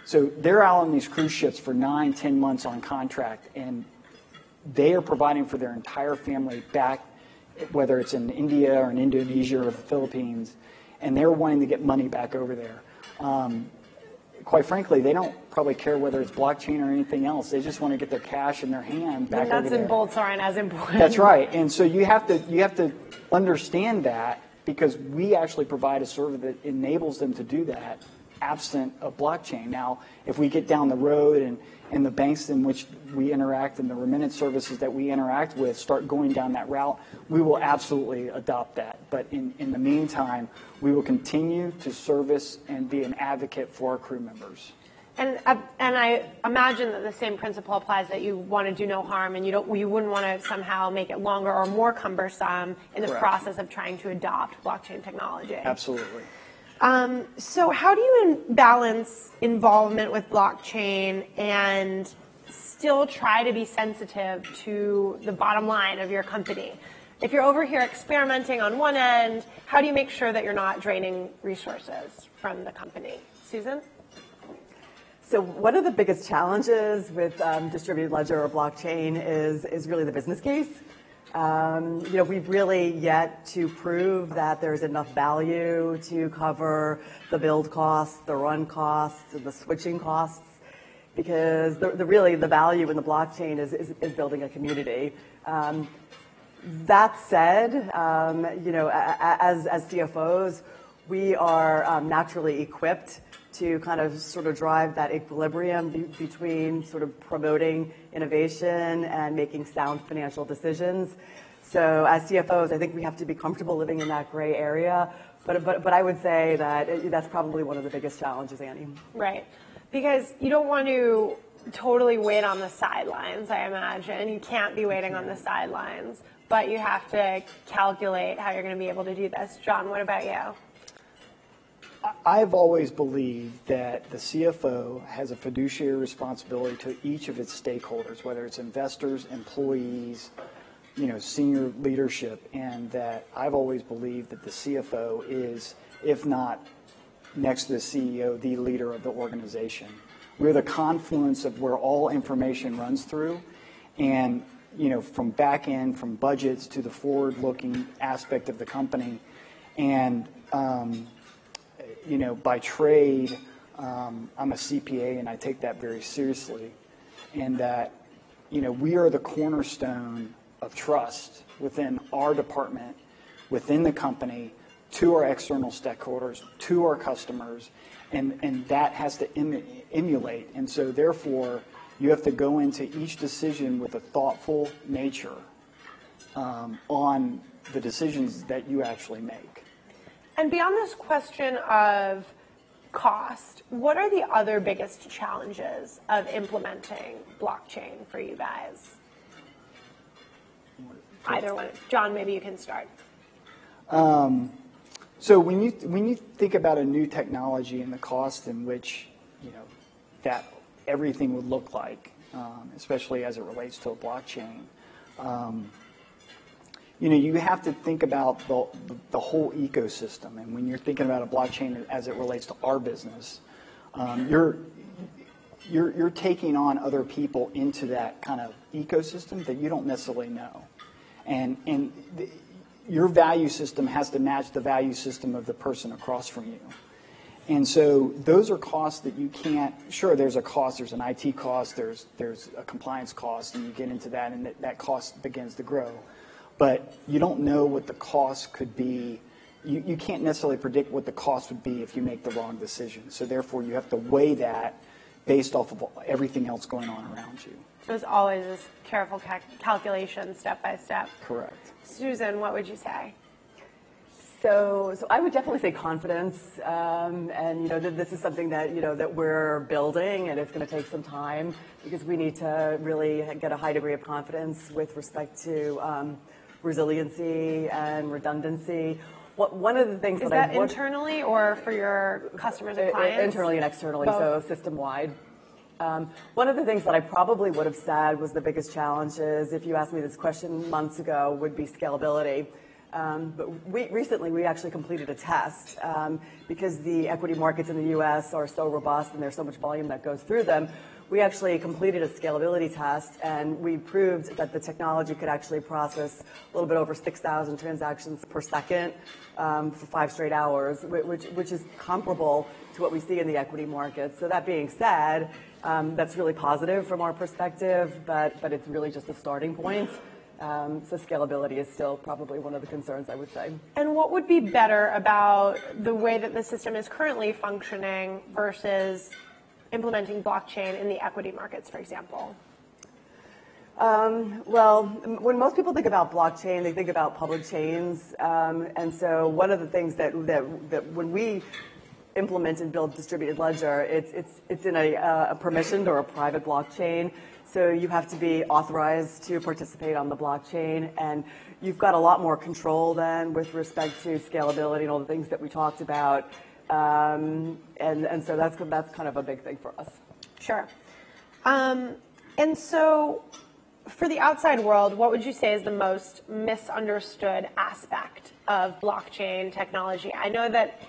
So they're out on these cruise ships for 9-10 months on contract, and they are providing for their entire family back, whether it's in India or in Indonesia or the Philippines, and they're wanting to get money back over there. Quite frankly, they don't probably care whether it's blockchain or anything else. They just want to get their cash in their hand back over there. Nuts and bolts aren't as important. That's right. And so you have to understand that, because we actually provide a service that enables them to do that absent of blockchain. Now, if we get down the road and the banks in which we interact and the remittance services that we interact with start going down that route, we will absolutely adopt that. But in the meantime, we will continue to service and be an advocate for our crew members. And I imagine that the same principle applies, that you want to do no harm, and you wouldn't want to somehow make it longer or more cumbersome in the Correct. process of trying to adopt blockchain technology. Absolutely. So how do you balance involvement with blockchain and still try to be sensitive to the bottom line of your company? If you're over here experimenting on one end, how do you make sure that you're not draining resources from the company? Susan? So one of the biggest challenges with distributed ledger or blockchain is really the business case. We've really yet to prove that there's enough value to cover the build costs, the run costs, and the switching costs, because the value in the blockchain is building a community. That said, as CFOs, we are naturally equipped to kind of sort of drive that equilibrium between sort of promoting innovation and making sound financial decisions. So as CFOs, I think we have to be comfortable living in that gray area. But I would say that that's probably one of the biggest challenges, Annie. Right. Because you don't want to totally wait on the sidelines, I imagine. You can't be waiting on the sidelines. But you have to calculate how you're going to be able to do this. John, what about you? I've always believed that the CFO has a fiduciary responsibility to each of its stakeholders, whether it's investors, employees, senior leadership, and that I've always believed that the CFO is, if not next to the CEO, the leader of the organization. We're the confluence of where all information runs through, and from back end, from budgets to the forward-looking aspect of the company, and by trade, I'm a CPA, and I take that very seriously, and that, we are the cornerstone of trust within our department, within the company, to our external stakeholders, to our customers, and that has to emulate. And so, therefore, you have to go into each decision with a thoughtful nature on the decisions that you actually make. And beyond this question of cost, what are the other biggest challenges of implementing blockchain for you guys? Either one. John, maybe you can start. So when you think about a new technology and the cost in which that everything would look like, especially as it relates to a blockchain, you have to think about the whole ecosystem. And when you're thinking about a blockchain as it relates to our business, you're taking on other people into that kind of ecosystem that you don't necessarily know, and your value system has to match the value system of the person across from you. And so those are costs that you can't, sure, there's a cost, there's an IT cost, there's a compliance cost, and you get into that, and that cost begins to grow. But you don't know what the cost could be. You can't necessarily predict what the cost would be if you make the wrong decision. So therefore, you have to weigh that based off of everything else going on around you. There's always this careful calculation, step by step. Correct. Susan, what would you say? So I would definitely say confidence, and this is something that that we're building, and it's going to take some time because we need to really get a high degree of confidence with respect to resiliency and redundancy. One of the things is that internally or for your customers and clients? Internally and externally, both. So system-wide. One of the things that I probably would have said was the biggest challenge is, if you asked me this question months ago, would be scalability. But recently we actually completed a test because the equity markets in the U.S. are so robust and there's so much volume that goes through them. We actually completed a scalability test, and we proved that the technology could actually process a little bit over 6,000 transactions per second for 5 straight hours, which is comparable to what we see in the equity markets. So that being said, that's really positive from our perspective, but it's really just a starting point. So scalability is still probably one of the concerns, I would say. And what would be better about the way that the system is currently functioning versus implementing blockchain in the equity markets, for example? Well, when most people think about blockchain, they think about public chains. And so one of the things that when we implement and build distributed ledger, it's in a permissioned or a private blockchain. So you have to be authorized to participate on the blockchain, and you've got a lot more control then with respect to scalability and all the things that we talked about. And so that's kind of a big thing for us. Sure. And so for the outside world, what would you say is the most misunderstood aspect of blockchain technology? I know that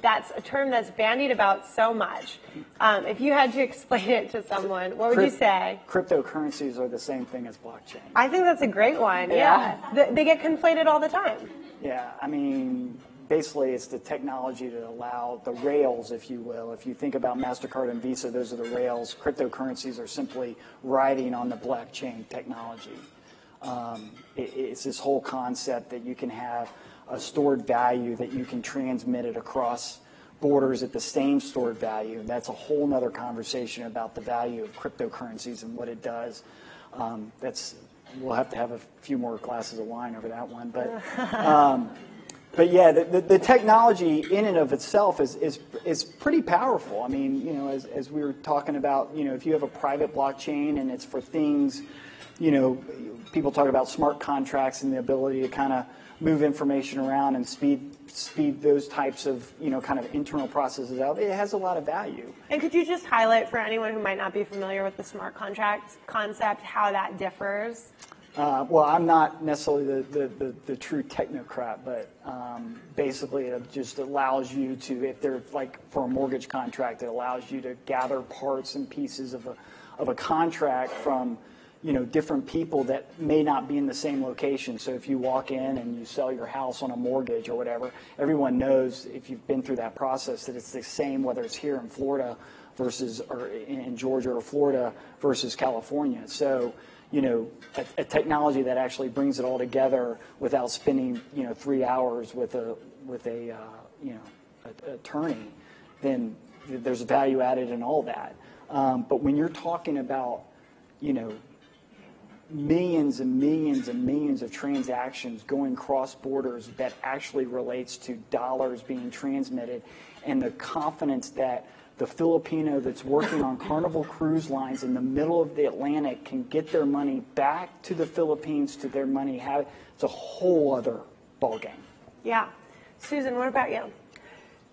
that's a term that's bandied about so much. If you had to explain it to someone, what would you say? Cryptocurrencies are the same thing as blockchain. I think that's a great one. Yeah. They get conflated all the time. Yeah, I mean, basically it's the technology that allow the rails, if you will. If you think about MasterCard and Visa, those are the rails. Cryptocurrencies are simply riding on the blockchain technology. It's this whole concept that you can have a stored value that you can transmit it across borders at the same stored value. That's a whole nother conversation about the value of cryptocurrencies and what it does. We'll have to have a few more glasses of wine over that one. But yeah, the technology in and of itself is pretty powerful. I mean, as we were talking about, if you have a private blockchain and it's for things, people talk about smart contracts and the ability to kind of move information around and speed those types of, kind of internal processes out. It has a lot of value. And could you just highlight for anyone who might not be familiar with the smart contract concept, how that differs? Well, I'm not necessarily the true technocrat, but basically it just allows you to, if they're like for a mortgage contract, it allows you to gather parts and pieces of a contract from different people that may not be in the same location. So if you walk in and you sell your house on a mortgage or whatever, everyone knows, if you've been through that process, that it's the same whether it's here in Florida or in Georgia or Florida versus California. So a technology that actually brings it all together without spending 3 hours with a attorney, then there's value added in all that. But when you're talking about millions and millions and millions of transactions going cross borders that actually relates to dollars being transmitted, and the confidence that the Filipino that's working on Carnival Cruise Lines in the middle of the Atlantic can get their money back to the Philippines to their money. It's a whole other ballgame. Yeah. Susan, what about you?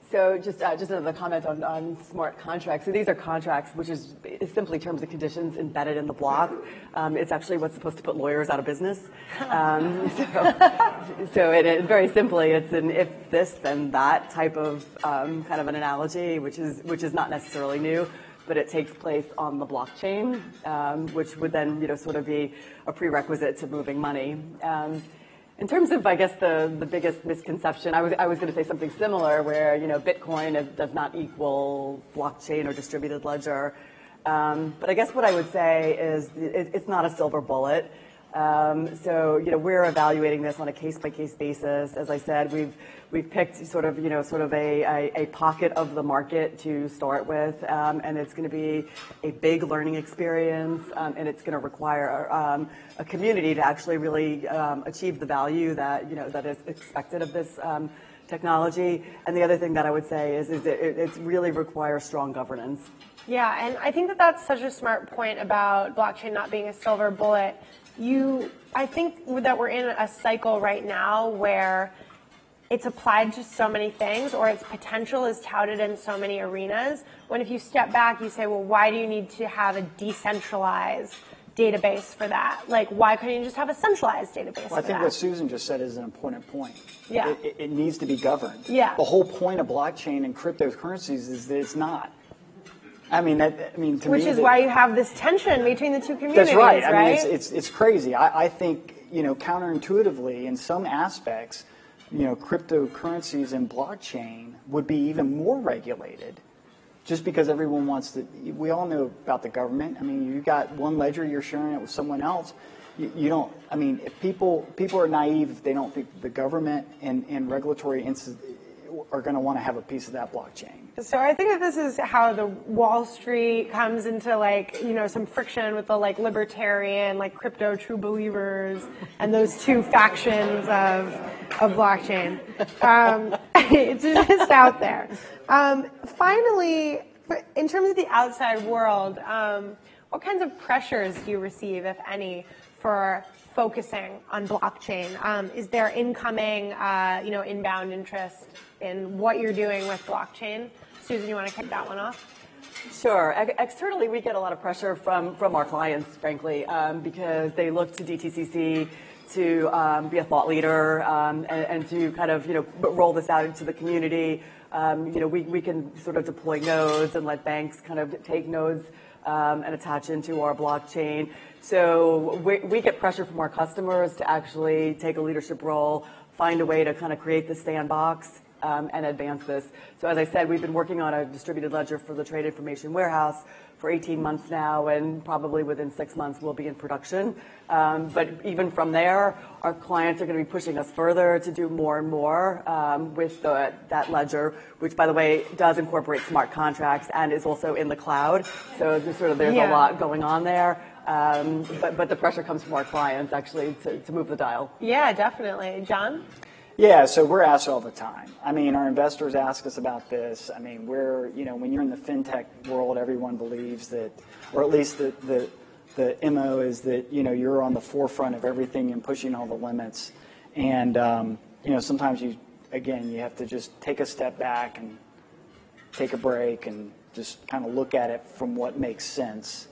So just another comment on smart contracts. So these are contracts, which is simply terms and conditions embedded in the block. It's actually what's supposed to put lawyers out of business. So very simply, it's an if this, then that type of kind of an analogy, which is not necessarily new, but it takes place on the blockchain, which would then sort of be a prerequisite to moving money. In terms of, I guess, the biggest misconception, I was going to say something similar where, Bitcoin does not equal blockchain or distributed ledger. But I guess what I would say is it's not a silver bullet. So, we're evaluating this on a case-by-case basis. As I said, we've picked sort of a pocket of the market to start with, and it's going to be a big learning experience, and it's going to require a community to actually really achieve the value that that is expected of this technology. And the other thing that I would say is it really requires strong governance. Yeah, and I think that's such a smart point about blockchain not being a silver bullet. I think that we're in a cycle right now where it's applied to so many things, or its potential is touted in so many arenas, when if you step back, you say, well, why do you need to have a decentralized database for that? Like, why couldn't you just have a centralized database for that? I think what Susan just said is an important point. Yeah. It needs to be governed. Yeah. The whole point of blockchain and cryptocurrencies is that it's not. To Which me, is why you have this tension between the two communities, that's right. right? It's crazy. I think, counterintuitively, in some aspects, cryptocurrencies and blockchain would be even more regulated, just because everyone wants to. We all know about the government. You got one ledger, you're sharing it with someone else. You don't. If people are naive if they don't think the government and regulatory are going to want to have a piece of that blockchain. So I think that this is how the Wall Street comes into some friction with the libertarian, crypto true believers, and those two factions of blockchain. It's just out there. Finally, in terms of the outside world, what kinds of pressures do you receive, if any, for focusing on blockchain? Is there incoming, inbound interest in what you're doing with blockchain? Susan, you want to kick that one off? Sure. Externally, we get a lot of pressure from our clients, frankly, because they look to DTCC to be a thought leader and to kind of roll this out into the community. We can sort of deploy nodes and let banks kind of take nodes and attach into our blockchain. So we get pressure from our customers to actually take a leadership role, find a way to kind of create the sandbox and advance this. So as I said, we've been working on a distributed ledger for the trade information warehouse for 18 months now, and probably within 6 months we'll be in production. But even from there, our clients are going to be pushing us further to do more and more with that ledger, which, by the way, does incorporate smart contracts and is also in the cloud. So there's a lot going on there. But the pressure comes from our clients, actually, to move the dial. Yeah, definitely. John? Yeah, so we're asked all the time. Our investors ask us about this. When you're in the fintech world, everyone believes that, or at least the MO is that, you're on the forefront of everything and pushing all the limits. And, sometimes you have to just take a step back and take a break and just kind of look at it from what makes sense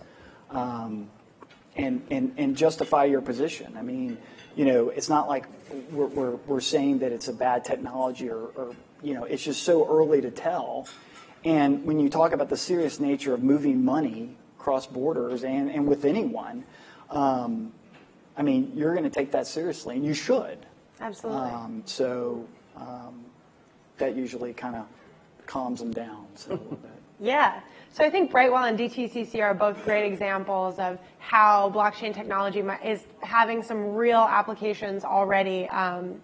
and justify your position. It's not like we're saying that it's a bad technology or it's just so early to tell. And when you talk about the serious nature of moving money across borders and with anyone, you're going to take that seriously, and you should. Absolutely. That usually kind of calms them down a little bit. Yeah. So I think Brightwell and DTCC are both great examples of how blockchain technology is having some real applications already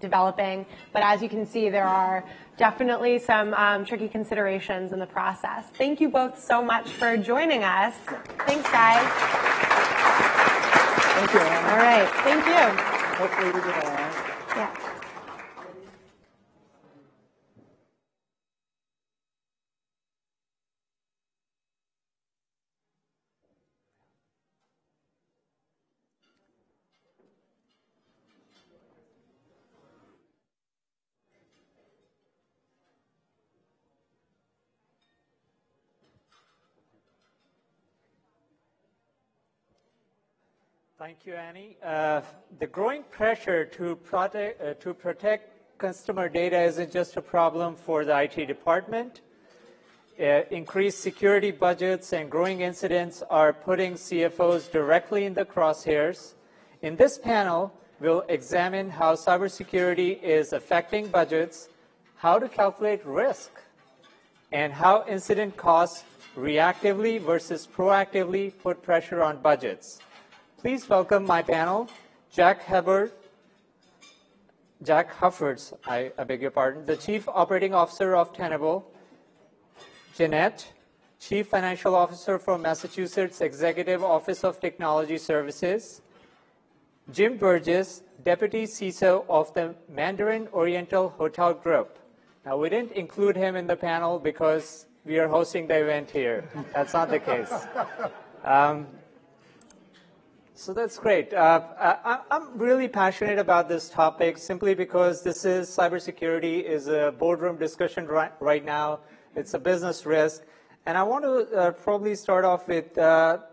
developing. But as you can see, there are definitely some tricky considerations in the process. Thank you both so much for joining us. Thanks, guys. Thank you, Anna. All right, thank you. Hopefully we did all right. Yeah. Thank you, Annie. The growing pressure to protect customer data isn't just a problem for the IT department. Increased security budgets and growing incidents are putting CFOs directly in the crosshairs. In this panel, we'll examine how cybersecurity is affecting budgets, how to calculate risk, and how incident costs reactively versus proactively put pressure on budgets. Please welcome my panel, Jack Huffords, I beg your pardon, the Chief Operating Officer of Tenable, Jeanette, Chief Financial Officer for Massachusetts Executive Office of Technology Services, Jim Burgess, Deputy CISO of the Mandarin Oriental Hotel Group. Now, we didn't include him in the panel because we are hosting the event here. That's not the case. So that's great. I'm really passionate about this topic simply because this is cybersecurity is a boardroom discussion right now. It's a business risk. And I want to probably start off with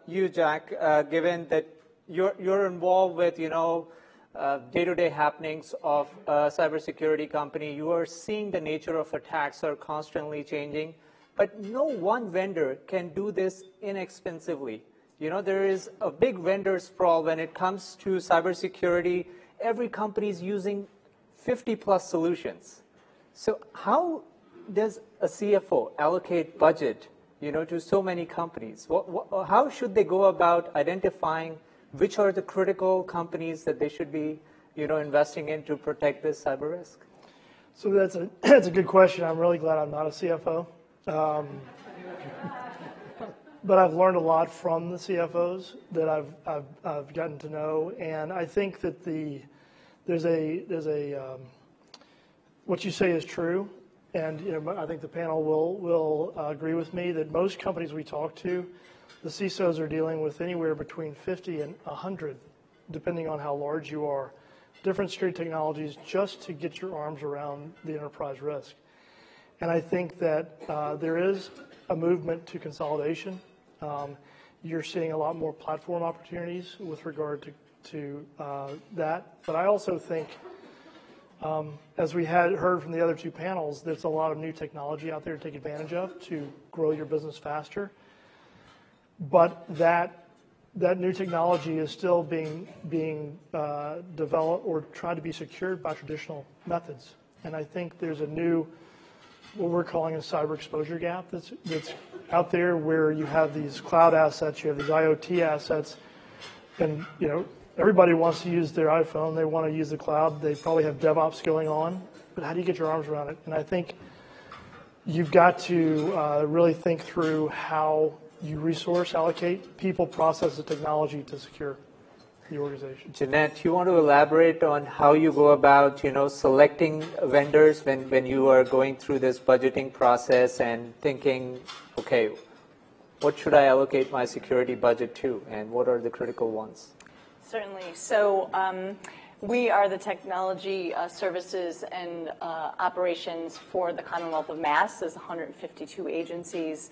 you, Jack, given that you're involved with, day-to-day happenings of a cybersecurity company. You are seeing the nature of attacks are constantly changing. But no one vendor can do this inexpensively. There is a big vendor sprawl when it comes to cybersecurity. Every company is using 50-plus solutions. So how does a CFO allocate budget, to so many companies? How should they go about identifying which are the critical companies that they should be, investing in to protect this cyber risk? So that's a good question. I'm really glad I'm not a CFO. But I've learned a lot from the CFOs that I've gotten to know, and I think that there's a what you say is true, and I think the panel will agree with me that most companies we talk to, the CISOs are dealing with anywhere between 50 and 100, depending on how large you are, different security technologies just to get your arms around the enterprise risk. And I think that there is a movement to consolidation. You're seeing a lot more platform opportunities with regard to that. But I also think, as we had heard from the other two panels, there's a lot of new technology out there to take advantage of to grow your business faster. But that new technology is still being developed or tried to be secured by traditional methods. And I think there's a new, what we're calling a cyber exposure gap that's out there, where you have these cloud assets, you have these IoT assets, and everybody wants to use their iPhone, they want to use the cloud, they probably have DevOps going on, but how do you get your arms around it? And I think you've got to really think through how you resource allocate people, process, and technology to secure the organization. Jeanette, you want to elaborate on how you go about, selecting vendors when you are going through this budgeting process and thinking, okay, what should I allocate my security budget to, and what are the critical ones? Certainly. So we are the technology services and operations for the Commonwealth of Mass. There's 152 agencies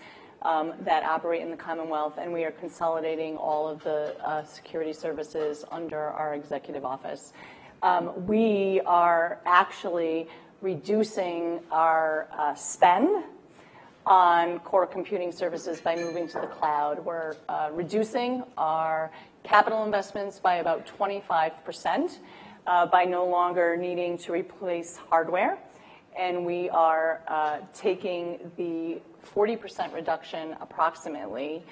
that operate in the Commonwealth, and we are consolidating all of the security services under our executive office. We are actually reducing our spend on core computing services by moving to the cloud. We're reducing our capital investments by about 25% by no longer needing to replace hardware. And we are taking the 40% reduction approximately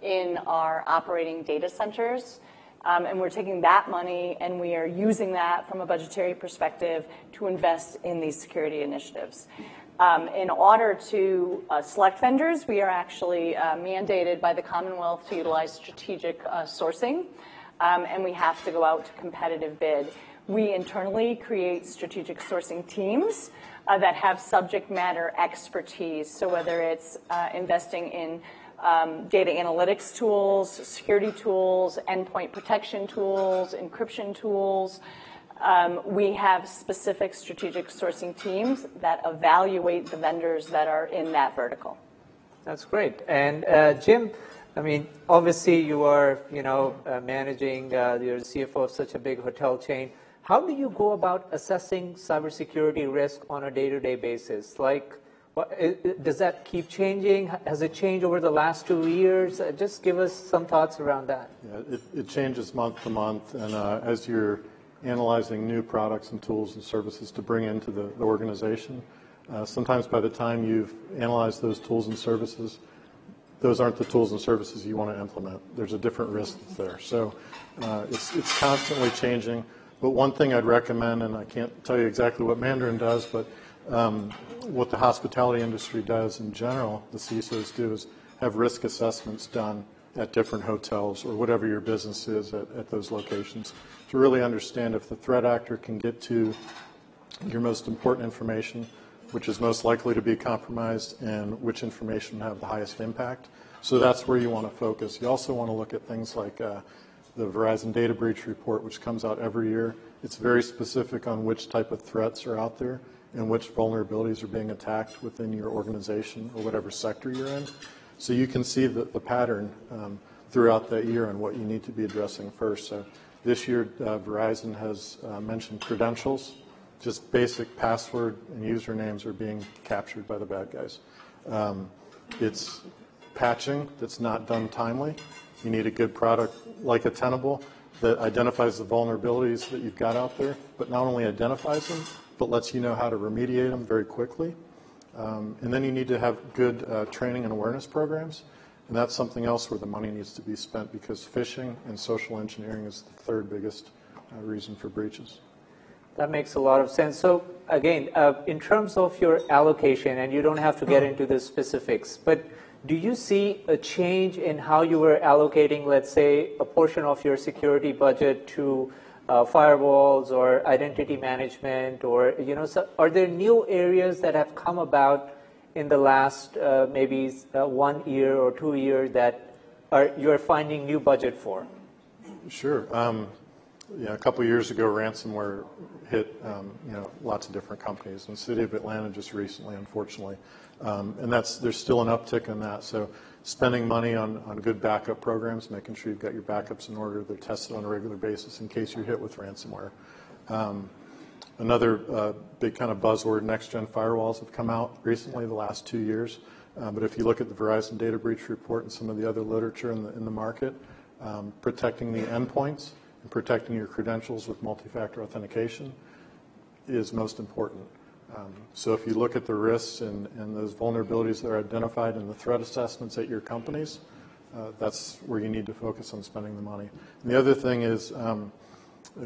in our operating data centers. And we're taking that money and we are using that from a budgetary perspective to invest in these security initiatives. In order to select vendors, we are actually mandated by the Commonwealth to utilize strategic sourcing. and we have to go out to competitive bid. We internally create strategic sourcing teams that have subject matter expertise. So whether it's investing in data analytics tools, security tools, endpoint protection tools, encryption tools, we have specific strategic sourcing teams that evaluate the vendors that are in that vertical. That's great. And Jim, I mean, obviously you are, managing, you're the CFO of such a big hotel chain. How do you go about assessing cybersecurity risk on a day-to-day basis? Like, does that keep changing? Has it changed over the last 2 years? Just give us some thoughts around that. Yeah, it changes month to month, and as you're analyzing new products and tools and services to bring into the organization, sometimes by the time you've analyzed those tools and services, those aren't the tools and services you want to implement. There's a different risk there. So it's constantly changing. But one thing I'd recommend, and I can't tell you exactly what Mandarin does, but what the hospitality industry does in general, the CISOs do, is have risk assessments done at different hotels or whatever your business is at those locations to really understand if the threat actor can get to your most important information, which is most likely to be compromised, and which information have the highest impact. So that's where you want to focus. You also want to look at things like the Verizon data breach report, which comes out every year. It's very specific on which type of threats are out there and which vulnerabilities are being attacked within your organization or whatever sector you're in. So you can see the pattern throughout that year and what you need to be addressing first. So this year, Verizon has mentioned credentials. Just basic password and usernames are being captured by the bad guys. It's patching that's not done timely. You need a good product like a Tenable that identifies the vulnerabilities that you've got out there, but not only identifies them, but lets you know how to remediate them very quickly. And then you need to have good training and awareness programs. And that's something else where the money needs to be spent, because phishing and social engineering is the third biggest reason for breaches. That makes a lot of sense. So again, in terms of your allocation, and you don't have to get into the specifics, but do you see a change in how you were allocating, let's say, a portion of your security budget to firewalls or identity management, or so are there new areas that have come about in the last maybe 1 year or 2 years that you're finding new budget for? Sure. A couple of years ago, ransomware hit lots of different companies, and the city of Atlanta just recently, unfortunately, and there's still an uptick in that. So spending money on good backup programs, making sure you've got your backups in order, they're tested on a regular basis in case you're hit with ransomware. Another big kind of buzzword, next-gen firewalls have come out recently, the last 2 years. But if you look at the Verizon data breach report and some of the other literature in the market, protecting the endpoints and protecting your credentials with multi-factor authentication is most important. So if you look at the risks and those vulnerabilities that are identified in the threat assessments at your companies, that's where you need to focus on spending the money. And the other thing is,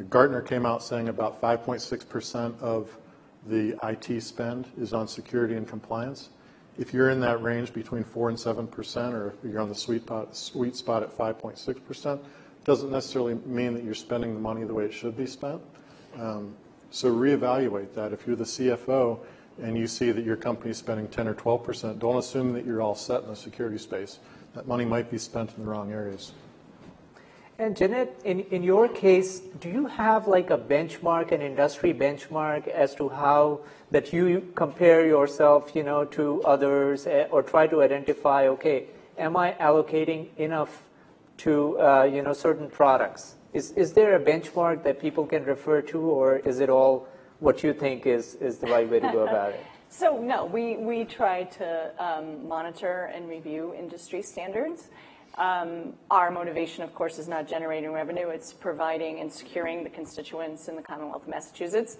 Gartner came out saying about 5.6% of the IT spend is on security and compliance. If you're in that range between 4 and 7%, or if you're on the sweet spot at 5.6%, doesn't necessarily mean that you're spending the money the way it should be spent. So reevaluate that. If you're the CFO and you see that your company is spending 10 or 12%, don't assume that you're all set in the security space. That money might be spent in the wrong areas. And Jeanette, in your case, do you have like a benchmark, an industry benchmark as to how that you compare yourself, to others, or try to identify, okay, am I allocating enough to, certain products? Is there a benchmark that people can refer to, or is it all what you think is the right way to go about it? So no, we try to monitor and review industry standards. Our motivation, of course, is not generating revenue. It's providing and securing the constituents in the Commonwealth of Massachusetts,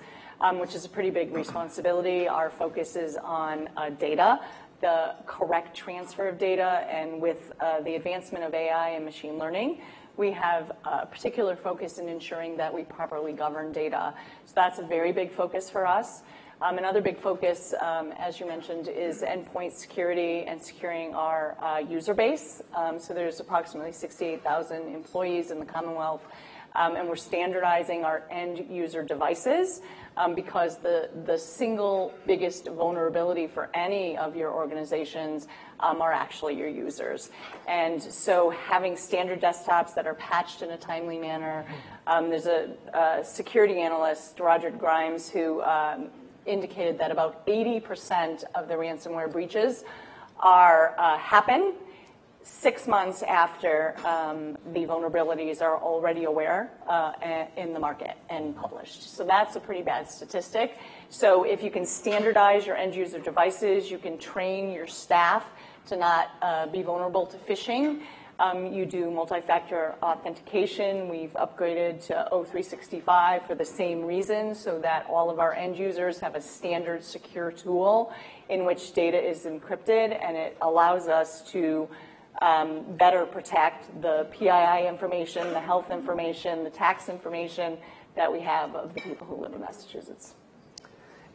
which is a pretty big responsibility. Our focus is on data, the correct transfer of data, and with the advancement of AI and machine learning, we have a particular focus in ensuring that we properly govern data. So that's a very big focus for us. Another big focus, as you mentioned, is endpoint security and securing our user base. So there's approximately 68,000 employees in the Commonwealth, and we're standardizing our end user devices because the single biggest vulnerability for any of your organizations are actually your users. And so having standard desktops that are patched in a timely manner, there's a security analyst, Roger Grimes, who indicated that about 80% of the ransomware breaches happen 6 months after the vulnerabilities are already aware in the market and published. So that's a pretty bad statistic. So if you can standardize your end user devices, you can train your staff to not be vulnerable to phishing. You do multi-factor authentication. We've upgraded to O365 for the same reason, so that all of our end users have a standard secure tool in which data is encrypted, and it allows us to better protect the PII information, the health information, the tax information that we have of the people who live in Massachusetts.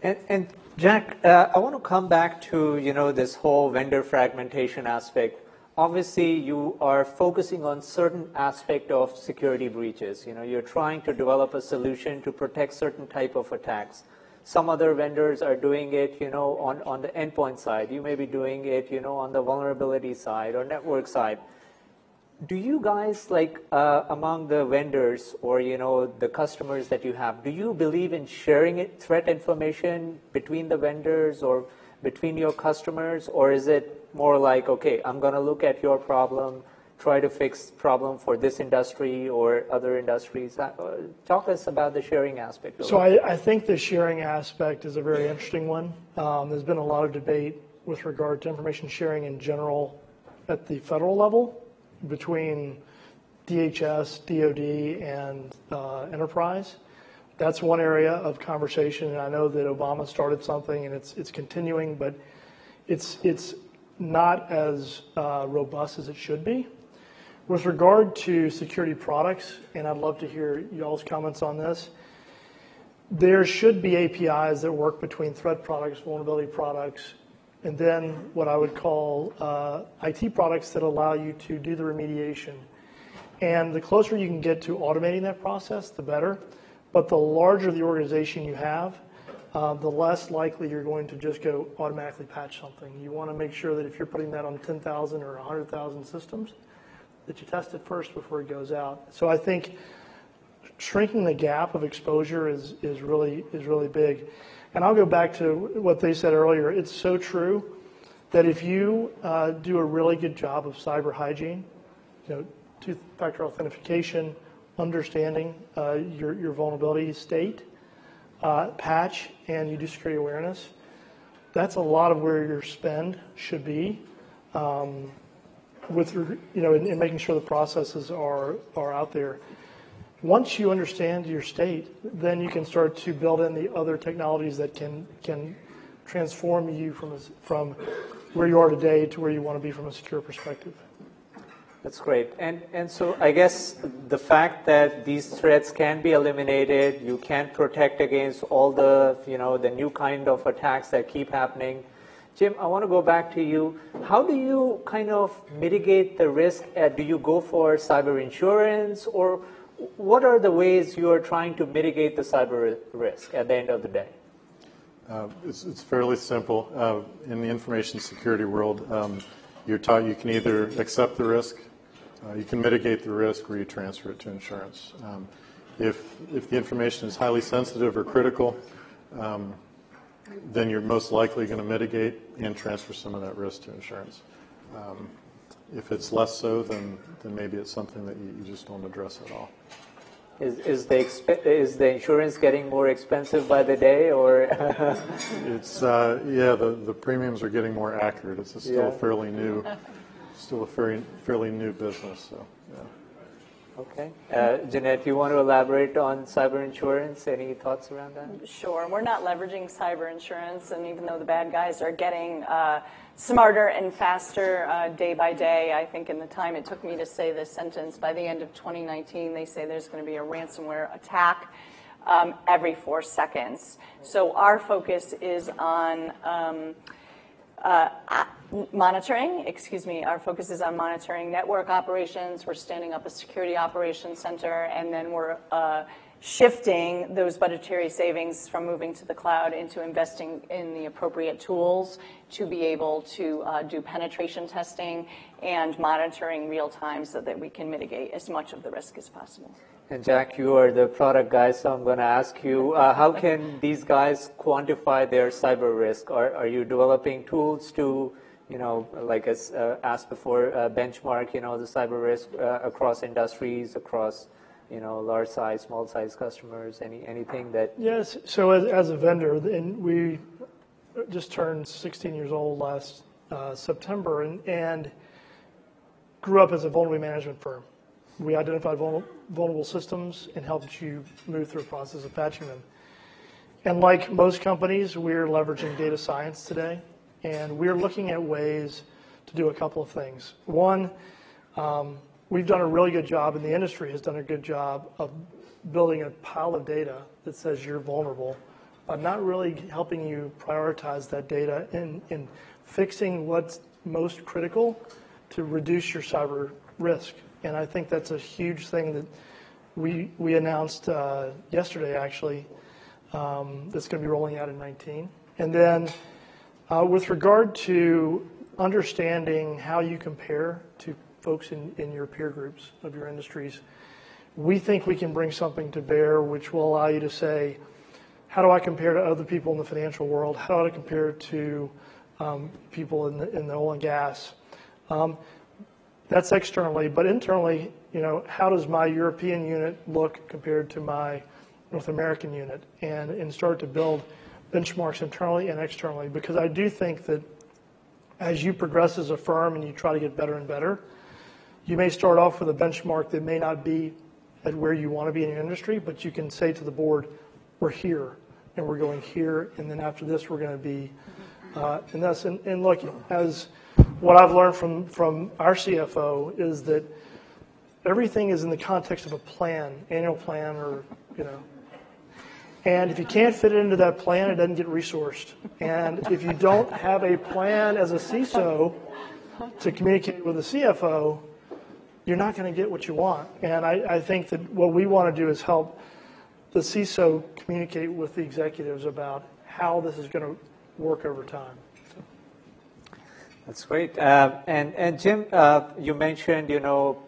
And Jack, I want to come back to this whole vendor fragmentation aspect. Obviously, you are focusing on certain aspect of security breaches. You're trying to develop a solution to protect certain type of attacks. Some other vendors are doing it, on the endpoint side. You may be doing it, on the vulnerability side or network side. Do you guys, among the vendors or, the customers that you have, do you believe in sharing threat information between the vendors or between your customers? Or is it more like, okay, I'm going to look at your problem, try to fix problem for this industry or other industries? Talk us about the sharing aspect. So I think the sharing aspect is a very interesting one. There's been a lot of debate with regard to information sharing in general at the federal level between DHS, DOD, and enterprise. That's one area of conversation, and I know that Obama started something, and it's continuing, but it's not as robust as it should be. With regard to security products, and I'd love to hear y'all's comments on this, there should be APIs that work between threat products, vulnerability products, and then what I would call IT products that allow you to do the remediation. And the closer you can get to automating that process, the better. But the larger the organization you have, the less likely you're going to just go automatically patch something. You want to make sure that if you're putting that on 10,000 or 100,000 systems, that you test it first before it goes out. So I think shrinking the gap of exposure is really big. And I'll go back to what they said earlier. It's so true that if you do a really good job of cyber hygiene, two-factor authentication, understanding your vulnerability state, patch, and you do security awareness, that's a lot of where your spend should be in making sure the processes are out there. Once you understand your state, then you can start to build in the other technologies that can transform you from where you are today to where you want to be from a secure perspective. That's great. And so I guess the fact that these threats can be eliminated, you can protect against all the, the new kind of attacks that keep happening. Jim, I want to go back to you. How do you kind of mitigate the risk? Do you go for cyber insurance, or what are the ways you are trying to mitigate the cyber risk at the end of the day? It's fairly simple. In the information security world, you're taught you can either accept the risk, you can mitigate the risk, or you transfer it to insurance. If the information is highly sensitive or critical, then you're most likely going to mitigate and transfer some of that risk to insurance. If it's less so, then maybe it's something that you just don't address at all. Is the insurance getting more expensive by the day, or? It's the premiums are getting more accurate. It's still fairly new business. So yeah. Okay, Jeanette, do you want to elaborate on cyber insurance? Any thoughts around that? Sure. We're not leveraging cyber insurance, and even though the bad guys are getting smarter and faster day by day, I think in the time it took me to say this sentence, by the end of 2019, they say there's going to be a ransomware attack every 4 seconds. So our focus is on monitoring, our focus is on monitoring network operations. We're standing up a security operations center, and then we're shifting those budgetary savings from moving to the cloud into investing in the appropriate tools to be able to do penetration testing and monitoring real time so that we can mitigate as much of the risk as possible. And Jack, you are the product guy, so I'm going to ask you, how can these guys quantify their cyber risk? Are you developing tools to, like as asked before, benchmark, the cyber risk across industries, across, large size, small size customers, anything that? Yes, so as a vendor, and we just turned 16 years old last September and grew up as a vulnerability management firm. We identified vulnerable systems and helped you move through a process of patching them. And like most companies, we're leveraging data science today, and we're looking at ways to do a couple of things. One, we've done a really good job, and the industry has done a good job of building a pile of data that says you're vulnerable, but not really helping you prioritize that data in fixing what's most critical to reduce your cyber risk. And I think that's a huge thing that we announced yesterday, actually, that's going to be rolling out in 2019. And then with regard to understanding how you compare to folks in your peer groups of your industries, we think we can bring something to bear which will allow you to say, how do I compare to other people in the financial world? How do I compare to people in the oil and gas? That's externally, but internally, how does my European unit look compared to my North American unit? And start to build benchmarks internally and externally, because I do think that as you progress as a firm and you try to get better and better, you may start off with a benchmark that may not be at where you want to be in your industry, but you can say to the board, we're here, and we're going here, and then after this, we're going to be, and look, as what I've learned from our CFO is that everything is in the context of a plan, annual plan, or, and if you can't fit it into that plan, it doesn't get resourced. And if you don't have a plan as a CISO to communicate with a CFO, you're not going to get what you want. And I think that what we want to do is help the CISO communicate with the executives about how this is going to work over time. That's great. And Jim, you mentioned,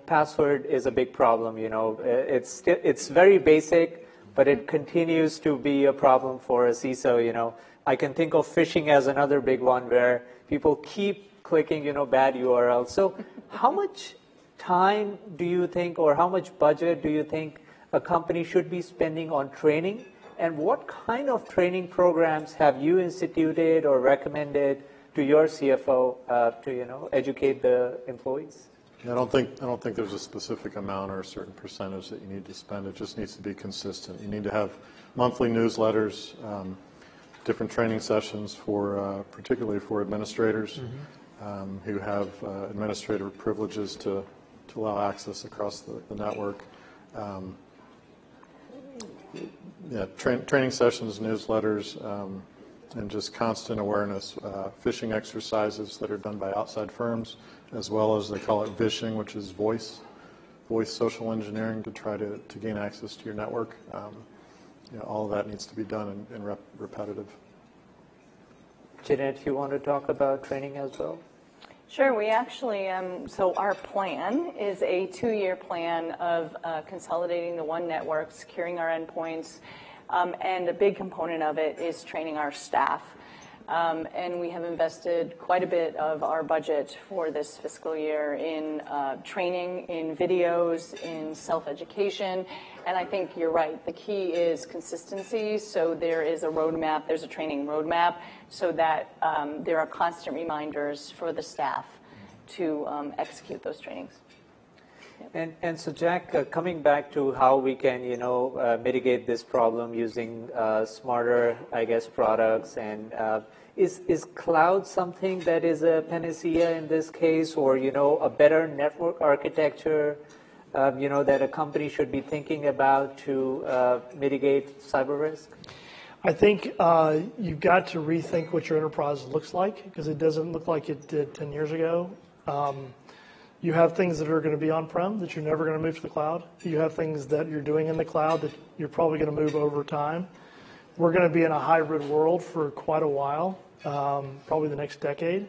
password is a big problem. It's very basic, but it continues to be a problem for a CISO. I can think of phishing as another big one where people keep clicking, bad URLs. So how much time do you think, or how much budget do you think a company should be spending on training? And what kind of training programs have you instituted or recommended to your CFO to educate the employees? I don't think there's a specific amount or a certain percentage that you need to spend. It just needs to be consistent. You need to have monthly newsletters, different training sessions for particularly for administrators who have administrative privileges to allow access across the network. Training sessions, newsletters, and just constant awareness, phishing exercises that are done by outside firms, as well as they call it vishing, which is voice social engineering to try to gain access to your network. All of that needs to be done and repetitive. Jeanette, you want to talk about training as well? Sure. We actually, so our plan is a 2-year plan of consolidating the one network, securing our endpoints, and a big component of it is training our staff. And we have invested quite a bit of our budget for this fiscal year in training, in videos, in self-education. And I think you're right. The key is consistency. So there is a roadmap. There's a training roadmap so that there are constant reminders for the staff to execute those trainings. And so, Jack, coming back to how we can, mitigate this problem using smarter, I guess, products, and is cloud something that is a panacea in this case, or a better network architecture? that a company should be thinking about to mitigate cyber risk? I think you've got to rethink what your enterprise looks like, because it doesn't look like it did 10 years ago. You have things that are going to be on-prem that you're never going to move to the cloud. You have things that you're doing in the cloud that you're probably going to move over time. We're going to be in a hybrid world for quite a while, probably the next decade.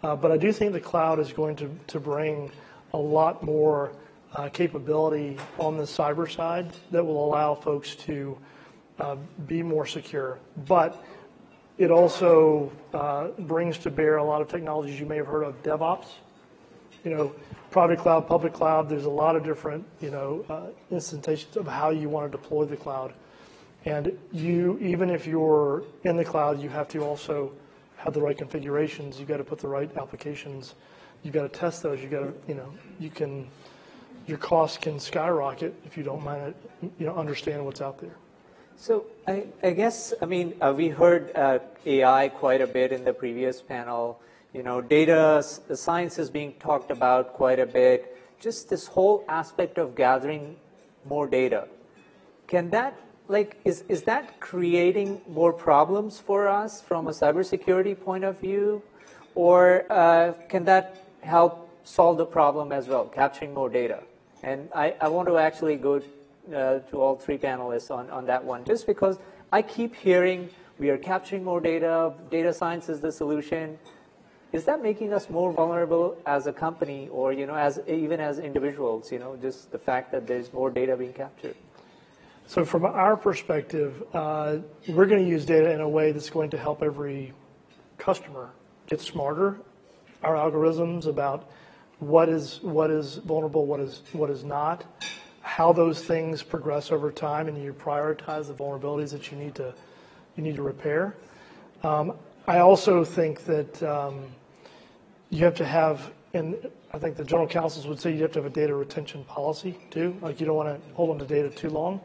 But I do think the cloud is going to bring a lot more capability on the cyber side that will allow folks to be more secure. But it also brings to bear a lot of technologies you may have heard of, DevOps. Private cloud, public cloud, there's a lot of different, instantations of how you want to deploy the cloud. And even if you're in the cloud, you have to also have the right configurations. You've got to put the right applications. You've got to test those. You've got to, your costs can skyrocket if you don't mind understand what's out there. So I guess, we heard AI quite a bit in the previous panel. Data science is being talked about quite a bit. Just this whole aspect of gathering more data. Can that, is that creating more problems for us from a cybersecurity point of view? Or can that help solve the problem as well, capturing more data? And I want to actually go to all three panelists on that one, just because I keep hearing we are capturing more data science is the solution. Is that making us more vulnerable as a company, or even as individuals? Just the fact that there's more data being captured. So from our perspective, we're going to use data in a way that's going to help every customer get smarter. Our algorithms about what is vulnerable, what is not, how those things progress over time, and you prioritize the vulnerabilities that you need to repair. I also think that you have to have, and I think the general counsels would say you have to have a data retention policy too. You don't want to hold on to data too long.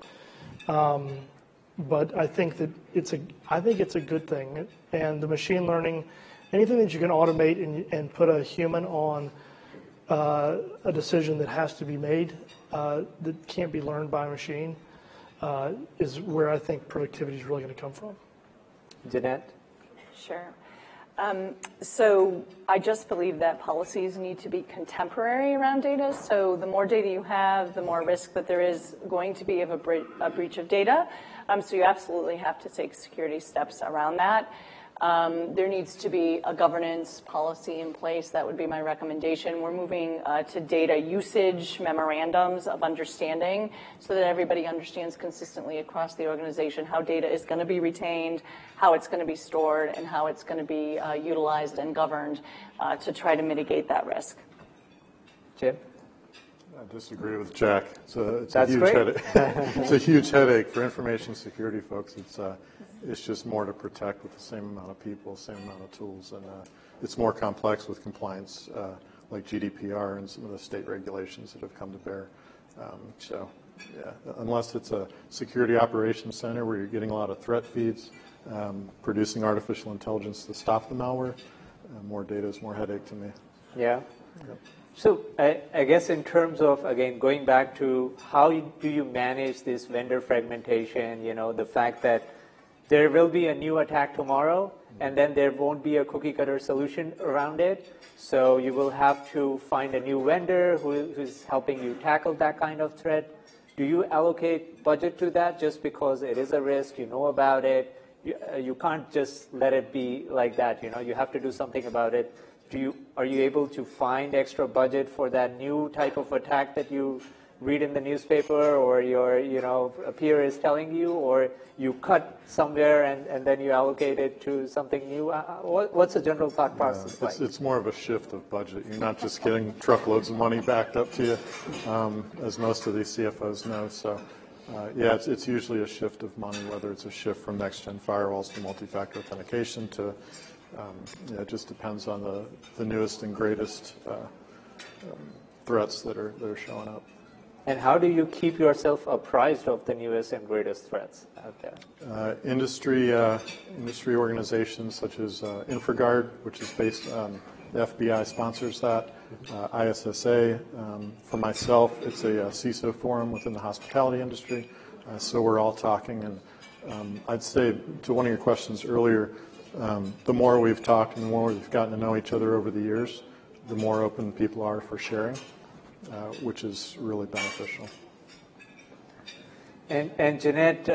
But I think that it's a good thing. And the machine learning, anything that you can automate and put a human on a decision that has to be made that can't be learned by a machine is where I think productivity is really going to come from. Jeanette? Sure. So I just believe that policies need to be contemporary around data. So the more data you have, the more risk that there is going to be of a breach of data. So you absolutely have to take security steps around that. There needs to be a governance policy in place. That would be my recommendation. We're moving to data usage memorandums of understanding so that everybody understands consistently across the organization how data is going to be retained, how it's going to be stored, and how it's going to be utilized and governed to try to mitigate that risk. Jim? I disagree with Jack. It's a huge headache. It's a huge headache for information security folks. It's just more to protect with the same amount of people, same amount of tools, and it's more complex with compliance like GDPR and some of the state regulations that have come to bear. So, yeah, unless it's a security operations center where you're getting a lot of threat feeds, producing artificial intelligence to stop the malware, more data is more headache to me. Yeah. Yep. So I guess in terms of, again, going back to how do you manage this vendor fragmentation, the fact that there will be a new attack tomorrow, and then there won't be a cookie cutter solution around it. So you will have to find a new vendor who's helping you tackle that kind of threat. Do you allocate budget to that just because it is a risk, you know about it? You can't just let it be like that, you have to do something about it. Are you able to find extra budget for that new type of attack that you read in the newspaper, or your a peer is telling you, or you cut somewhere and then you allocate it to something new? What's the general thought process like? It's more of a shift of budget. You're not just getting truckloads of money backed up to you, as most of these CFOs know. So, yeah, it's usually a shift of money, whether it's a shift from next-gen firewalls to multi-factor authentication to it just depends on the newest and greatest threats that are showing up. And how do you keep yourself apprised of the newest and greatest threats out there? Industry organizations such as InfraGard, which is based The FBI sponsors that. ISSA, for myself, it's a CISO forum within the hospitality industry. So we're all talking, and I'd say to one of your questions earlier, the more we've talked and the more we've gotten to know each other over the years, the more open people are for sharing, which is really beneficial. And Jeanette,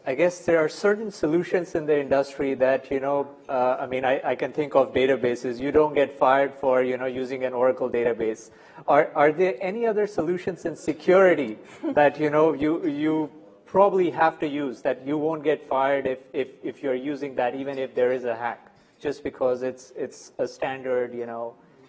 I guess there are certain solutions in the industry that, I can think of databases. You don't get fired for, using an Oracle database. Are there any other solutions in security that, you probably have to use that you won't get fired if you're using that, even if there is a hack, just because it's a standard,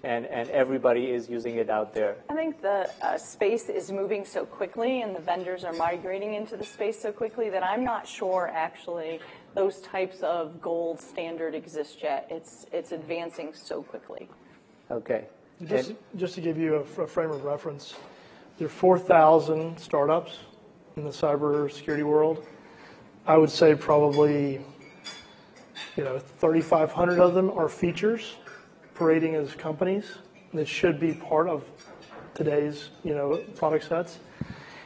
and everybody is using it out there? I think the space is moving so quickly and the vendors are migrating into the space so quickly that I'm not sure actually those types of gold standard exist yet. It's advancing so quickly. Okay. Just to give you a frame of reference, there are 4,000 startups in the cybersecurity world. I would say probably 3,500 of them are features parading as companies that should be part of today's product sets.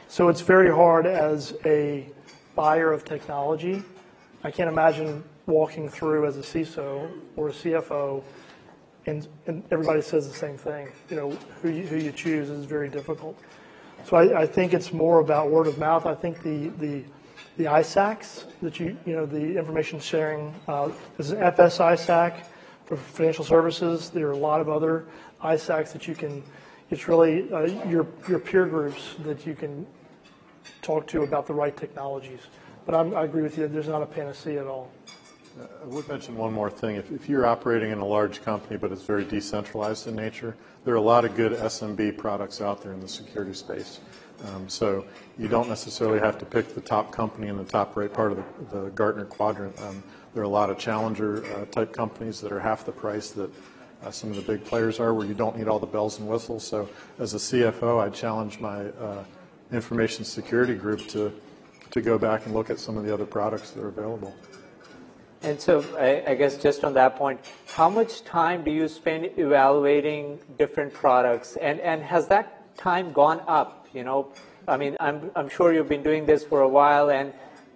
So it's very hard as a buyer of technology. I can't imagine walking through as a CISO or a CFO and everybody says the same thing. Who you choose is very difficult. So I think it's more about word of mouth. I think the ISACs that the information sharing, there's an FS ISAC for financial services. There are a lot of other ISACs that you can, it's really your peer groups that you can talk to about the right technologies. But I agree with you, there's not a panacea at all. I would mention one more thing. If you're operating in a large company but it's very decentralized in nature, there are a lot of good SMB products out there in the security space. So you don't necessarily have to pick the top company in the top right part of the Gartner quadrant. There are a lot of challenger type companies that are half the price that some of the big players are, where you don't need all the bells and whistles. So as a CFO, I challenge my information security group to go back and look at some of the other products that are available. And so I guess just on that point, how much time do you spend evaluating different products? And has that time gone up? I'm sure you've been doing this for a while, and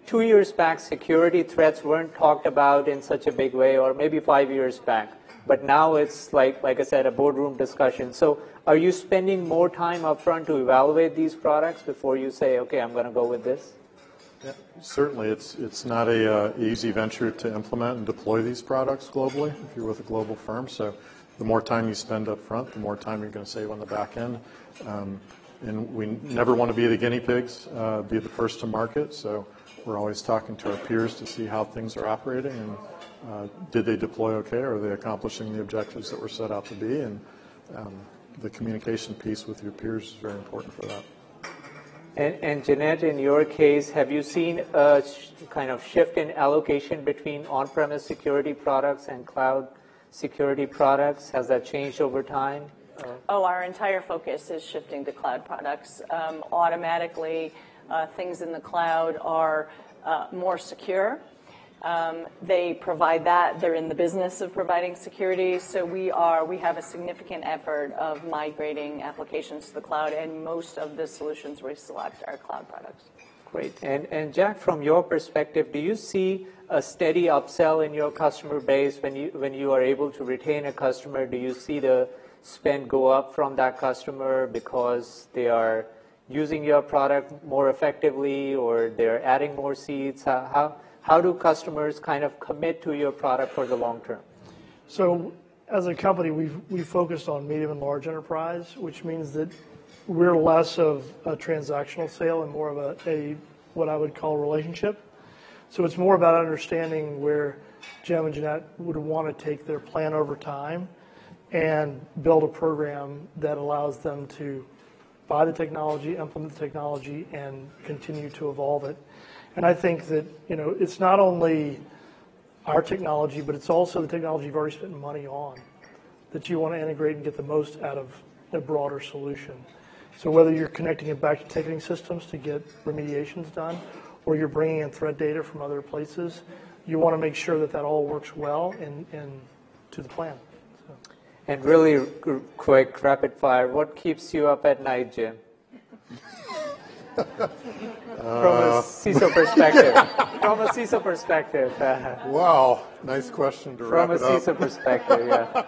2 years back, security threats weren't talked about in such a big way, or maybe 5 years back. But now it's like I said, a boardroom discussion. So are you spending more time up front to evaluate these products before you say, okay, I'm going to go with this? Yeah, certainly, it's not a easy venture to implement and deploy these products globally if you're with a global firm. So the more time you spend up front, the more time you're going to save on the back end. And we never want to be the guinea pigs, be the first to market. So we're always talking to our peers to see how things are operating and did they deploy okay? Are they accomplishing the objectives that were set out to be? And the communication piece with your peers is very important for that. And Jeanette, in your case, have you seen a kind of shift in allocation between on-premise security products and cloud security products? Has that changed over time? Our entire focus is shifting to cloud products. Automatically, things in the cloud are more secure. They provide that. They're in the business of providing security. So we have a significant effort of migrating applications to the cloud, and most of the solutions we select are cloud products. Great. And Jack, from your perspective, do you see a steady upsell in your customer base when you are able to retain a customer? Do you see the spend go up from that customer because they are using your product more effectively, or they're adding more seats? How do customers kind of commit to your product for the long term? So as a company, we've focused on medium and large enterprise, which means that we're less of a transactional sale and more of a what I would call relationship. So it's more about understanding where Jim and Jeanette would want to take their plan over time and build a program that allows them to buy the technology, implement the technology, and continue to evolve it. And I think that, it's not only our technology, but it's also the technology you've already spent money on that you want to integrate and get the most out of a broader solution. So whether you're connecting it back to ticketing systems to get remediations done, or you're bringing in threat data from other places, you want to make sure that all works well and to the plan. So. And really quick, rapid fire, what keeps you up at night, Jim? From a CISO perspective. From a CISO perspective. Wow, nice question to wrap it up. From a CISO perspective, yeah.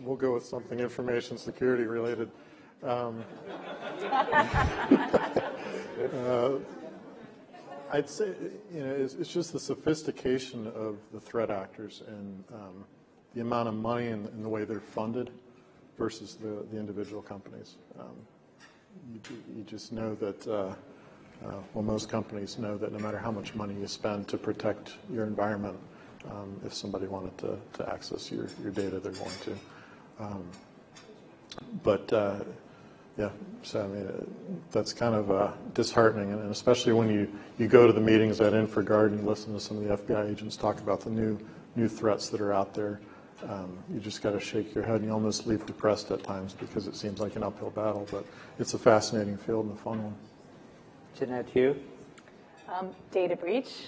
We'll go with something information security related. I'd say, it's just the sophistication of the threat actors and the amount of money and the way they're funded versus the individual companies. You just know that, well, most companies know that no matter how much money you spend to protect your environment, if somebody wanted to access your data, they're going to. Yeah, so I mean, that's kind of disheartening, and especially when you go to the meetings at InfraGard and you listen to some of the FBI agents talk about the new threats that are out there. You just got to shake your head, and you almost leave depressed at times because it seems like an uphill battle, but it's a fascinating field and a fun one. Jeanette, you? Data breach,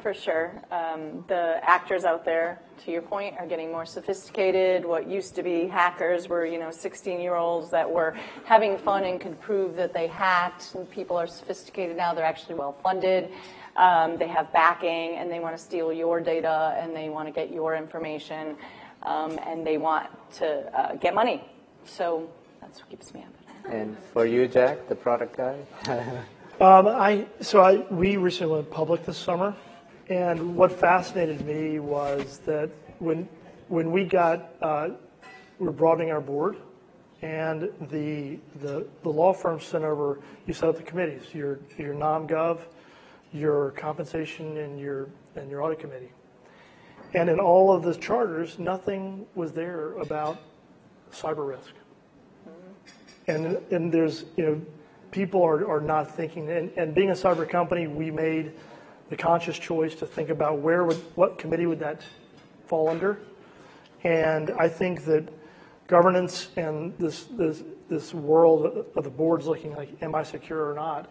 for sure. The actors out there, to your point, are getting more sophisticated. What used to be hackers were, 16-year-olds that were having fun and could prove that they hacked. And people are sophisticated now. They're actually well-funded. They have backing, and they want to steal your data, and they want to get your information, and they want to get money. So that's what keeps me up. And for you, Jack, the product guy? We recently went public this summer, and what fascinated me was that when we were broadening our board, and the law firm sent over, you set up the committees, your nom-gov, your compensation, and your audit committee, and in all of the charters, nothing was there about cyber risk, and there's people are not thinking, and being a cyber company, we made the conscious choice to think about what committee would that fall under, and I think that governance and this world of the boards looking like, am I secure or not,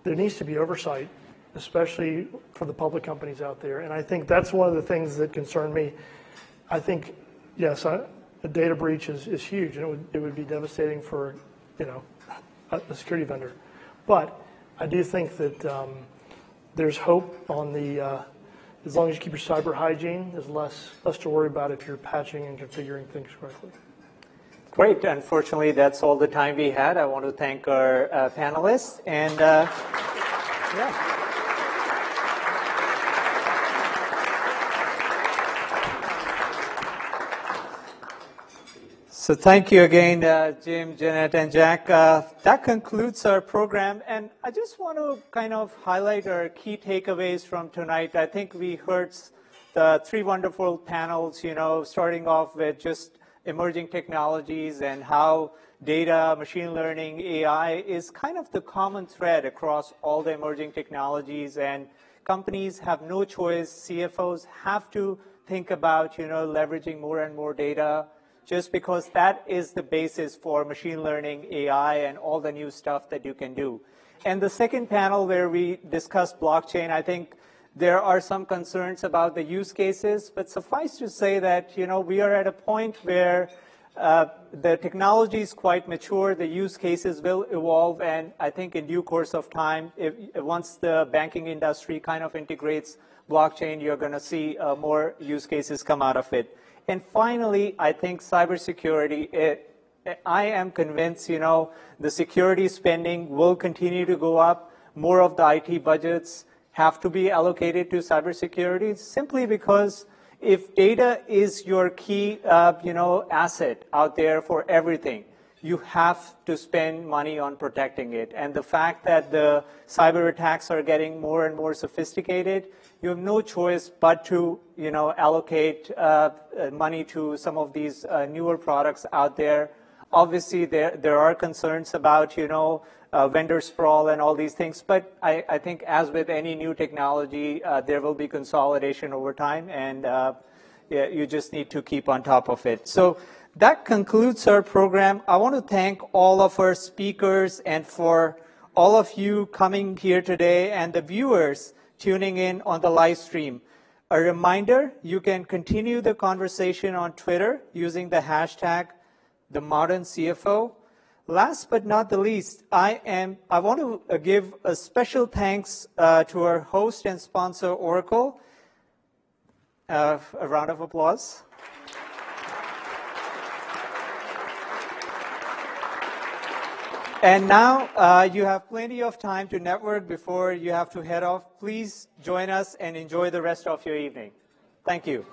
there needs to be oversight, especially for the public companies out there, and I think that's one of the things that concern me. I think, yes, a data breach is huge, and it would be devastating for, a security vendor. But I do think that there's hope on as long as you keep your cyber hygiene, there's less to worry about if you're patching and configuring things correctly. Great. Unfortunately, that's all the time we had. I want to thank our panelists. And yeah. So thank you again, Jim, Jeanette, and Jack. That concludes our program. And I just want to kind of highlight our key takeaways from tonight. I think we heard the three wonderful panels, starting off with just emerging technologies and how data, machine learning, AI is kind of the common thread across all the emerging technologies. And companies have no choice. CFOs have to think about, leveraging more and more data, just because that is the basis for machine learning, AI, and all the new stuff that you can do. And the second panel where we discussed blockchain, I think there are some concerns about the use cases, but suffice to say that, we are at a point where the technology is quite mature, the use cases will evolve, and I think in due course of time, once the banking industry kind of integrates blockchain, you're going to see more use cases come out of it. And finally, I think cybersecurity, I am convinced, the security spending will continue to go up. More of the IT budgets have to be allocated to cybersecurity simply because if data is your key, asset out there for everything, you have to spend money on protecting it. And the fact that the cyber attacks are getting more and more sophisticated, you have no choice but to, allocate money to some of these newer products out there. Obviously, there are concerns about, vendor sprawl and all these things. But I think as with any new technology, there will be consolidation over time, and you just need to keep on top of it. So that concludes our program. I want to thank all of our speakers and for all of you coming here today and the viewers tuning in on the live stream. A reminder, you can continue the conversation on Twitter using the hashtag #TheModernCFO. Last but not the least, I want to give a special thanks to our host and sponsor, Oracle. A round of applause. And now you have plenty of time to network before you have to head off. Please join us and enjoy the rest of your evening. Thank you.